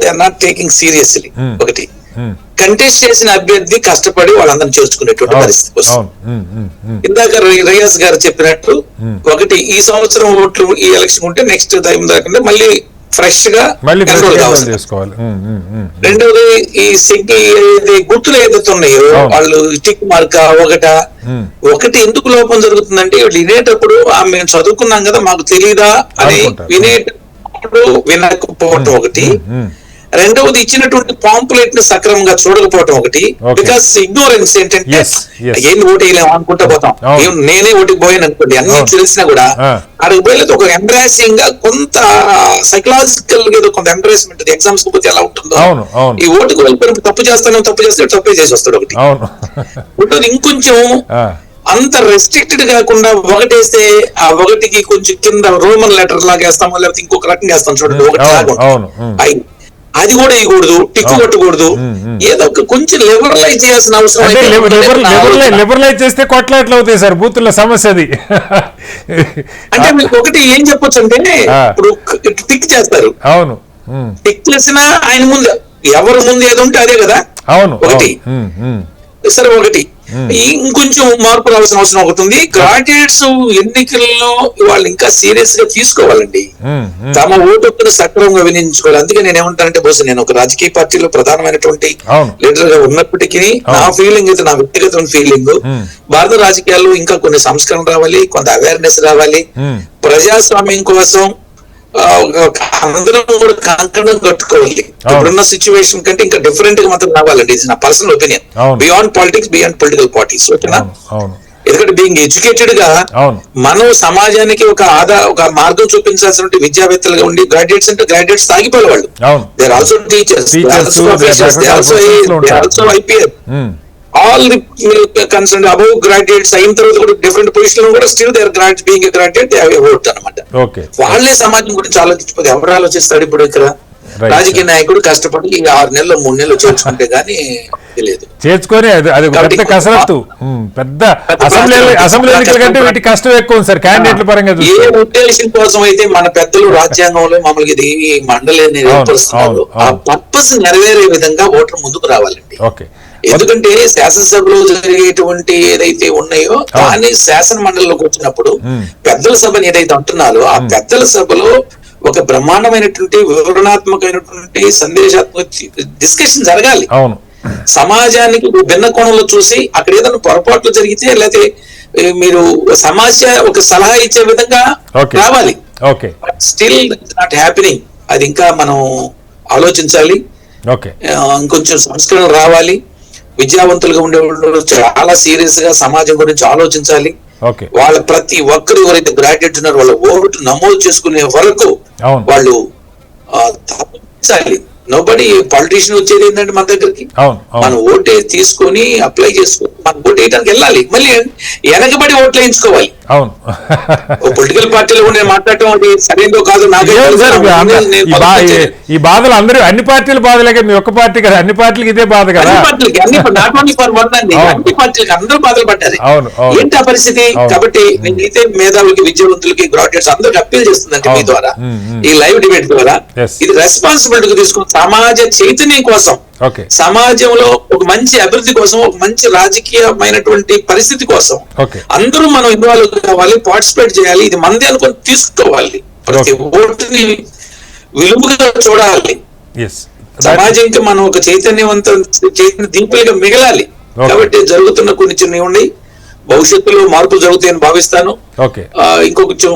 They are not taking seriously. ఒకటి, కంటెస్ట్ చేసిన అభ్యర్థి కష్టపడి వాళ్ళందరినీ చేర్చుకునేటువంటి పరిస్థితి వస్తుంది. ఇందాక రియాజ్ గారు చెప్పినట్టు, ఒకటి, ఈ సంవత్సరం ఓట్లు ఈ ఎలక్షన్ ఉంటే నెక్స్ట్ టైం దాకా మళ్ళీ ఫ్రెష్ గా ఎన్రోల్ కావాలి. రెండవది, ఈ గుర్తులు ఏదైతే ఉన్నాయో వాళ్ళు టిక్ మార్క్ ఒకటి ఎందుకు లోపం జరుగుతుందంటే, వీళ్ళు వినేటప్పుడు మేము చదువుకున్నాం కదా మాకు తెలీదా అని వినేటప్పుడు వినకపోవటం ఒకటి. రెండవది, ఇచ్చినటువంటి పాంపులెట్ ని సక్రమంగా చూడకపోవటం ఒకటి. బికాస్ ఇగ్నోరెన్స్ ఏంటంటే ఏం ఓటు వేయలేము అనుకుంటా పోతాం. నేనే ఓటుకు పోయాను అనుకోండి, అన్ని తెలిసినా కూడా అక్కడికి పోయలేదు. ఒక ఎంబ్రాసింగ్ గా కొంత సైకలాజికల్ గా ఏదో కొంత ఎంబ్రాస్మెంట్, ఎగ్జామ్స్ కు పోతే ఎలా ఉంటుందో ఈ ఓటుకు వెళ్ళిపోయినప్పుడు తప్పు చేస్తే తప్పే చేసి వస్తాడు ఒకటి. ఇంకొంచెం అంత రెస్ట్రిక్టెడ్ కాకుండా ఒకటేస్తే ఆ ఒకటికి కొంచెం కింద రోమన్ లెటర్ లాగా వేస్తామో లేకపోతే ఇంకొక రకంగా వేస్తాం చూడండి, ఒకటి అది కూడా వేయకూడదు, టిక్కు కొట్టకూడదు. ఏదో కొంచెం లిబరలైజ్ చేయాల్సిన అవసరం. లిబరలైజ్ చేస్తే కొట్లాట్లు అవుతాయి సార్, బూతుల సమస్య అది. అంటే మీకు ఒకటి ఏం చెప్పొచ్చు అంటే, ఇప్పుడు టిక్ చేస్తారు, అవును, టిక్ చేసినా ఆయన ముందు ఎవరు ముందు ఏదో ఉంటే అదే కదా. అవును, ఒకటి సరే. ఒకటి ఇంకొంచెం మార్పు రావాల్సిన అవసరం ఒకటి ఉంది. గ్రాడ్యుయేట్స్ ఎన్నికల్లో వాళ్ళు ఇంకా సీరియస్ గా తీసుకోవాలండి, తమ ఓటును సక్రమంగా వినియోగించుకోవాలి. అందుకే నేను ఏమంటానంటే, బహుశా నేను ఒక రాజకీయ పార్టీలో ప్రధానమైనటువంటి లీడర్ గా ఉన్నప్పటికీ నా ఫీలింగ్ అయితే, నా వ్యక్తిగత ఫీలింగ్, భారత రాజకీయాల్లో ఇంకా కొన్ని సంస్కరణ రావాలి, కొంత అవేర్నెస్ రావాలి. ప్రజాస్వామ్యం కోసం అందరం కూడా కంకణం కట్టుకోవాలి. ఇప్పుడున్న సిచ్యువేషన్ కంటే ఇంకా డిఫరెంట్ గా మాత్రం రావాలండి. ఇది నా personal opinion, beyond politics, beyond political parties. ఓకేనా? ఎందుకంటే బీయింగ్ ఎడ్యుకేటెడ్ గా మనం సమాజానికి ఒక మార్గం చూపించాల్సిన విద్యావేత్తలుగా ఉండి, గ్రాడ్యుయేట్స్ అంటే గ్రాడ్యుయేట్స్ తాగిపోయే వాళ్ళు. They are also teachers, they are also IPS, all the concerned above graduates అయిన తర్వాత కూడా డిఫరెంట్ పొజిషన్ లో కూడా still they are being a graduate, they have a vote అన్నమాట. వాళ్ళే సమాజం గురించి ఆలోచించకపోతే ఎవరు ఆలోచిస్తాడు? ఇప్పుడు ఇక్కడ రాజకీయ నాయకుడు కష్టపడి 6 నెలలు 3 నెలలు చేర్చుకుంటే గానీ తెలియదు, చేర్చుకొని అది పెద్ద కసరత్తు. పెద్ద అసెంబ్లీ ఎన్నికల కంటే వీటి కష్టం ఎక్కువ సార్ క్యాండిడేట్ల పరంగా. ఏ ఉద్దేశం కోసం అయితే మన పెద్దలు రాజ్యాంగంలో మామూలుగా ఇది మండలిని ఏర్పరుస్తున్నారు, ఆ పర్పస్ నెరవేరే విధంగా ఓటర్ ముందుకు రావాలండి. ఎందుకంటే శాసనసభలో జరిగేటువంటి ఏదైతే ఉన్నాయో దాన్ని శాసన మండలిలోకి వచ్చినప్పుడు పెద్దల సభని ఏదైతే అంటున్నారో ఆ పెద్దల సభలో ఒక బ్రహ్మాండమైనటువంటి వివరణాత్మకమైనటువంటి సందేశాత్మక డిస్కషన్ జరగాలి. సమాజానికి భిన్న కోణంలో చూసి అక్కడ ఏదైనా పొరపాట్లు జరిగితే లేకపోతే మీరు సమస్య ఒక సలహా ఇచ్చే విధంగా రావాలి. Still not happening. అది ఇంకా మనం ఆలోచించాలి, ఇంకొంచెం సంస్కరణ రావాలి. విద్యావంతులుగా ఉండేవాళ్ళు చాలా సీరియస్ గా సమాజం గురించి ఆలోచించాలి. వాళ్ళ ప్రతి ఒక్కరు ఎవరైతే గ్రాడ్యుయేట్ ఉన్నారో వాళ్ళ ఓటు నమోదు చేసుకునే వరకు వాళ్ళు తప్పించాలి. నోబడి పొలిటీషియన్ వచ్చేది ఏంటంటే మన దగ్గరికి మన ఓటే తీసుకొని అప్లై చేసుకుని మన ఓటు వేయడానికి వెళ్ళాలి, మళ్ళీ వెనకబడి ఓట్లు వేయించుకోవాలి. పొలిటికల్ పార్టీలో నేను మాట్లాడటం అది సరైనదో కాదు నాకు. ఈ బాధలు అందరూ అన్ని పార్టీల బాధలే, మీ ఒక్క పార్టీ కదా, అన్ని పార్టీలకు ఇదే బాధ కదా. అన్ని పార్టీలకి నాట్ ఓన్లీ ఫర్ వన్ అండి, అన్ని పార్టీలకి అందరూ బాధలు పడ్డారు. ఏంటి ఆ పరిస్థితి? కాబట్టి నేనైతే మేధావులకి, విద్యావంతులకి, గ్రాడ్యుయేట్స్ అందరికి అప్పీల్ చేస్తుందంటే మీ ద్వారా, ఈ లైవ్ డిబేట్ ద్వారా, ఇది రెస్పాన్సిబిలిటీ తీసుకుని సమాజ చైతన్యం కోసం, ఓకే సమాజంలో ఒక మంచి అభివృద్ధి కోసం, ఒక మంచి రాజకీయమైనటువంటి పరిస్థితి కోసం ఓకే అందరూ మనం ఇన్వాల్వ్ కావాలి, పార్టిసిపేట్ చేయాలి. ఇది మంది అనుకొని తీసుకోవాలి. ప్రతి ఓటుని విలువగా చూడాలి. ఎస్ సమాజంకి మనం ఒక చైతన్య దీపాలుగా మిగలాలి. కాబట్టి జరుగుతున్న కొన్ని చిన్న ఉన్నాయి, భవిష్యత్తులో మార్పులు జరుగుతాయని భావిస్తాను. ఓకే ఇంకొంచెం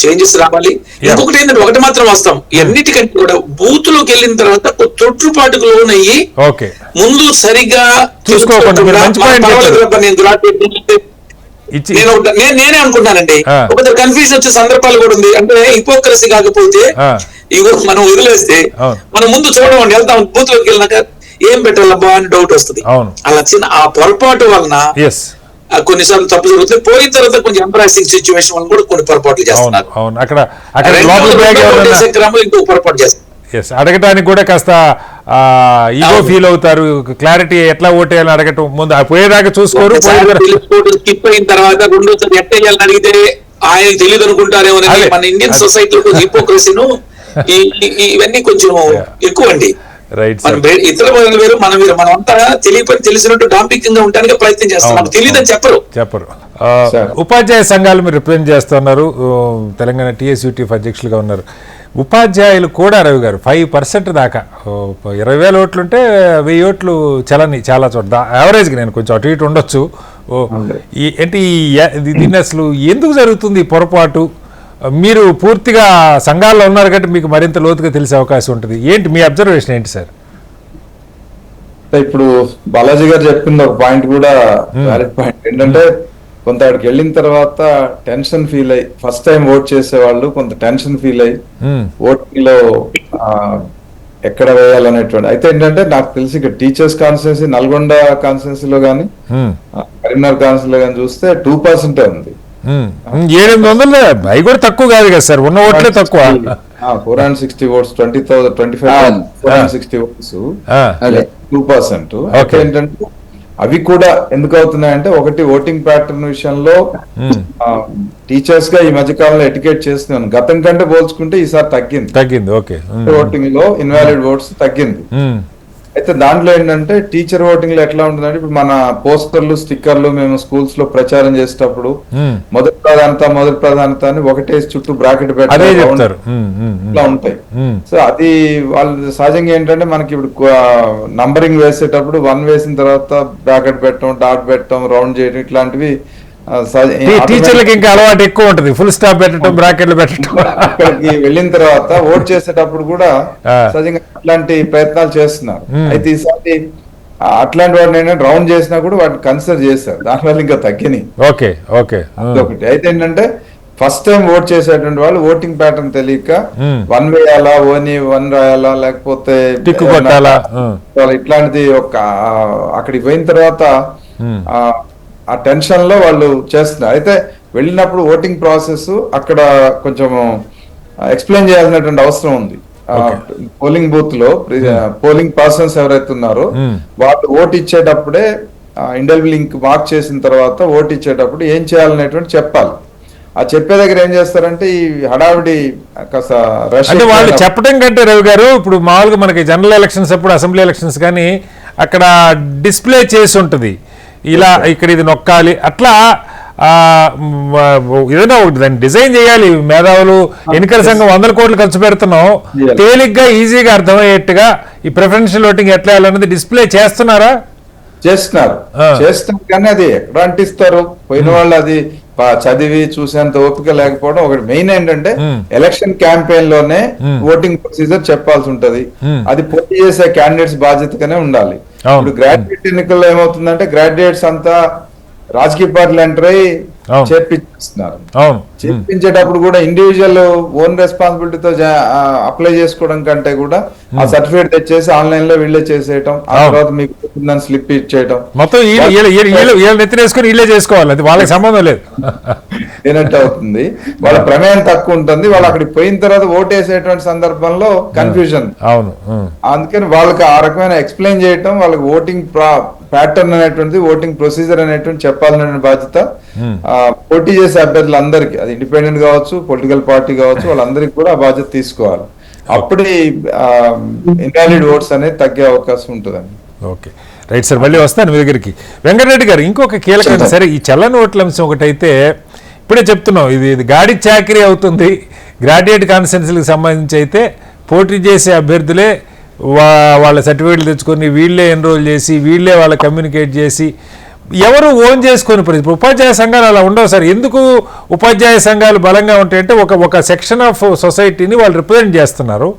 చేంజెస్ రావాలి. ఇంకొకటి ఏంటంటే ఒకటి మాత్రం వస్తాం, ఎన్నిటికంటే కూడా బూత్ లోకి వెళ్ళిన తర్వాత తొట్టుపాటుకు లోనయ్యి ఓకే ముందు సరిగా చూసుకోకుండా నేనే అనుకుంటానండి. ఒక కన్ఫ్యూజన్ వచ్చే సందర్భాలు కూడా ఉంది. అంటే హిపోక్రసీ కాకపోతే ఇగో మనం వదిలేస్తే మనం ముందు చూడమండి, వెళ్తాం బూత్ లోకి వెళ్ళినాక ఏం పెట్టాలబ్బా అని డౌట్ వస్తుంది. అలా చిన్న ఆ పొరపాటు వలన కొన్నిసార్లు తప్పు జరుగుతుంది. పోయిన తర్వాత కొంచెం ఎంబ్రాసింగ్ సిచ్యువేషన్ వల్ల కూడా కొన్ని పొరపాట్లు చేస్తున్నారు. ఇంకో పొరపాటు చేస్తారు. అడగటానికి కూడా కాస్త ఈగో ఫీల్ అవుతారు. క్లారిటీ ఎట్లా ఓటేయాలని అడగటం ముందు పోయేదాకా చూసుకోరు. స్కిప్ అయిన తర్వాత రెండోసారి ఎట్ట వేయాలని అడిగితే ఆయన తెలియదు అనుకుంటారేమో. మన ఇండియన్ సొసైటీలో హిపోక్రసీను ఇవన్నీ కొంచెం ఎక్కువ అండి. ఇతర వేరు మనం వేరు. మనం అంతా తెలిసినట్టు డాంపికంగా ఉండడానికి ప్రయత్నం చేస్తాం, తెలియదని చెప్పరు. ఉపాధ్యాయ సంఘాలు మీరు రిప్రజెంట్ చేస్తున్నారు, తెలంగాణ TSUTF అధ్యక్షులుగా ఉన్నారు. ఉపాధ్యాయులు కూడా రవి గారు 5% దాకా 20,000 ఓట్లుంటే 1000 ఓట్లు చలని చాలా చోట యావరేజ్గా, నేను కొంచెం అటు ఇటు ఉండొచ్చు. ఏంటి దీన్ని అసలు ఎందుకు జరుగుతుంది ఈ పొరపాటు? మీరు పూర్తిగా సంఘాల్లో ఉన్నారు కాబట్టి మీకు మరింత లోతుగా తెలిసే అవకాశం ఉంటుంది. ఏంటి మీ అబ్జర్వేషన్ ఏంటి సార్? ఇప్పుడు బాలాజీ గారు చెప్పింది ఒక పాయింట్ కూడా వ్యాలిడ్ పాయింట్ ఏంటంటే, కొంత అక్కడికి వెళ్ళిన తర్వాత టెన్షన్ ఫీల్ అయ్యి, ఫస్ట్ టైం ఓట్ చేసే వాళ్ళు కొంత టెన్షన్ ఫీల్ అయ్యి ఓటింగ్ లో ఎక్కడ వేయాలనేటువంటి. అయితే ఏంటంటే నాకు తెలిసి ఇక్కడ టీచర్స్ కాన్స్టిట్యున్సీ నల్గొండ కాన్స్టిట్యున్సీలో కానీ కరీంనగర్ కాన్స్టిట్యున్సీలో కానీ చూస్తే 2% ఉంది. 700 అవి కూడా తక్కువ కాదు కదా సార్, ఉన్న ఓట్లే తక్కువ. 460 votes, 25,460 votes, 2%. ఏంటంటే అవి కూడా ఎందుకు అవుతున్నాయంటే, ఒకటి ఓటింగ్ ప్యాటర్న్ విషయంలో టీచర్స్ గా ఈ మధ్య కాలంలో ఎడ్యుకేట్ చేస్తున్నాను. గతం కంటే పోల్చుకుంటే ఈసారి తగ్గింది. ఓకే ఓటింగ్ లో ఇన్వాలిడ్ ఓట్స్ తగ్గింది. అయితే దాంట్లో ఏంటంటే టీచర్ ఓటింగ్ లో ఎట్లా ఉంటుందంటే, ఇప్పుడు మన పోస్టర్లు స్టిక్కర్లు మేము స్కూల్స్ లో ప్రచారం చేసేటప్పుడు మొదటి ప్రాధాన్యత అని ఒకటేసి చుట్టూ బ్రాకెట్ పెట్టారు ఇట్లా ఉంటాయి. సో అది వాళ్ళు సహజంగా ఏంటంటే మనకి ఇప్పుడు నంబరింగ్ వేసేటప్పుడు 1 వేసిన తర్వాత బ్రాకెట్ పెట్టడం, డాట్ పెట్టడం, రౌండ్ చేయడం ఇట్లాంటివి టీచర్లకి ఇంకా అలవాటు ఎక్కువ ఉంటుంది. ఫుల్ స్టాప్ పెట్టడం, బ్రాకెట్లు పెట్టడం. అక్కడికి వెళ్ళిన తర్వాత ఓట్ చేసేటప్పుడు కూడా సహజంగా అట్లాంటి ప్రయత్నాలు చేస్తున్నారు. అయితే ఈసారి అట్లాంటి వాటిని ఏంటంటే రౌండ్ చేసినా కూడా వాటిని కన్సిడర్ చేశారు, దానివల్ల ఇంకా తగ్గినాయి. ఒకటి అయితే ఏంటంటే ఫస్ట్ టైం ఓట్ చేసేటువంటి వాళ్ళు ఓటింగ్ ప్యాటర్న్ తెలియక 1 వేయాలా, ఓని 1 రాయాలా, లేకపోతే టిక్ కొట్టాలా, ఇట్లాంటిది అక్కడికి పోయిన తర్వాత ఆ టెన్షన్ లో వాళ్ళు చేస్తున్నారు. అయితే వెళ్ళినప్పుడు ఓటింగ్ ప్రాసెస్ అక్కడ కొంచెం ఎక్స్ప్లెయిన్ చేయాల్సినటువంటి అవసరం ఉంది. పోలింగ్ బూత్ లో పోలింగ్ పర్సన్స్ ఎవరైతే ఉన్నారో వాళ్ళు ఓటు ఇచ్చేటప్పుడే ఇండెల్ లింక్ మార్క్ చేసిన తర్వాత ఓటు ఇచ్చేటప్పుడు ఏం చేయాలనేటువంటి చెప్పాలి. ఆ చెప్పే దగ్గర ఏం చేస్తారంటే ఈ హడావిడి కాస్త రష్. అంటే వాళ్ళు చెప్పడం కంటే రవి గారు, ఇప్పుడు మామూలుగా మనకి జనరల్ ఎలక్షన్స్ అప్పుడు, అసెంబ్లీ ఎలక్షన్స్ కానీ అక్కడ డిస్ప్లే చేసి ఉంటుంది, ఇలా ఇక్కడ ఇది నొక్కాలి, అట్లా ఏదైనా ఒకటి దాన్ని డిజైన్ చేయాలి. మేధావులు ఎన్నికల సంఘం 100 కోట్లు ఖర్చు పెడుతున్నాం, తేలిగ్గా ఈజీగా అర్థమయ్యేట్టుగా ఈ ప్రిఫరెన్షియల్ ఓటింగ్ ఎట్లా వేయాలన్నది డిస్ప్లే చేస్తున్నారు కానీ అది ఎక్కడ అంటిస్తారు? పోయిన వాళ్ళు అది చదివి చూసేంత ఓపిక లేకపోవడం ఒకటి. మెయిన్ ఏంటంటే ఎలక్షన్ క్యాంపెయిన్ లోనే ఓటింగ్ ప్రొసీజర్ చెప్పాల్సి ఉంటది. అది పోటీ చేసే క్యాండిడేట్స్ బాధ్యతగానే ఉండాలి. ఇప్పుడు గ్రాడ్యుయేట్ ఎన్నికల్లో ఏమవుతుందంటే గ్రాడ్యుయేట్స్ అంతా రాజకీయ పార్టీలు ఎంటర్ అయ్యి చేర్పించేస్తున్నారు. చేర్పించేటప్పుడు కూడా ఇండివిజువల్ ఓన్ రెస్పాన్సిబిలిటీతో అప్లై చేసుకోవడం కంటే కూడా ఆ సర్టిఫికేట్ తెచ్చేసి ఆన్లైన్ లో వీళ్ళే చేసేయటం, ఆ తర్వాత మీకు స్లిప్ ఇచ్చేయటం, మొత్తం నెత్తినేసుకుని వీళ్ళే చేసుకోవాలి, అది వాళ్ళకి సంబంధం లేదు ఏనట్టు అవుతుంది. వాళ్ళ ప్రమేయం తక్కువ ఉంటుంది. వాళ్ళు అక్కడికి పోయిన తర్వాత ఓటేసేటువంటి సందర్భంలో కన్ఫ్యూజన్. అందుకని వాళ్ళకి ఆ రకమైన ఎక్స్ప్లెయిన్ చేయటం, వాళ్ళకి ఓటింగ్ ప్యాటర్న్ అనేటువంటిది, ఓటింగ్ ప్రొసీజర్ అనేటువంటి చెప్పాలనే బాధ్యత పోటీ చేసే అభ్యర్థులందరికీ, అది ఇండిపెండెంట్ కావచ్చు, పొలిటికల్ పార్టీ కావచ్చు, వాళ్ళందరికీ కూడా ఆ బాధ్యత తీసుకోవాలి. అప్పుడే ఇన్వాలిడ్ ఓట్స్ అనేది తగ్గే అవకాశం ఉంటుందండి. ఓకే, రైట్ సార్, మళ్ళీ వస్తాను మీ దగ్గరికి. వెంకటరెడ్డి గారు, ఇంకొక కీలకమైన, సరే ఈ చల్లని ఓట్ల అంశం ఒకటైతే ఇప్పుడే చెప్తున్నాం, ఇది గాడి చాకరీ అవుతుంది. గ్రాడ్యుయేట్ కాన్స్టిట్యున్సీలకు సంబంధించి అయితే పోటీ చేసే అభ్యర్థులే వాళ్ళ సర్టిఫికేట్లు తెచ్చుకొని వీళ్ళే ఎన్రోల్ చేసి వీళ్ళే వాళ్ళ కమ్యూనికేట్ చేసి ఎవరు ఓన్ చేసుకొని పరిస్థితి. ఉపాధ్యాయ సంఘాలు అలా ఉండవు సార్. ఎందుకు ఉపాధ్యాయ సంఘాలు బలంగా ఉంటాయంటే ఒక సెక్షన్ ఆఫ్ సొసైటీని వాళ్ళు రిప్రజెంట్ చేస్తున్నారు.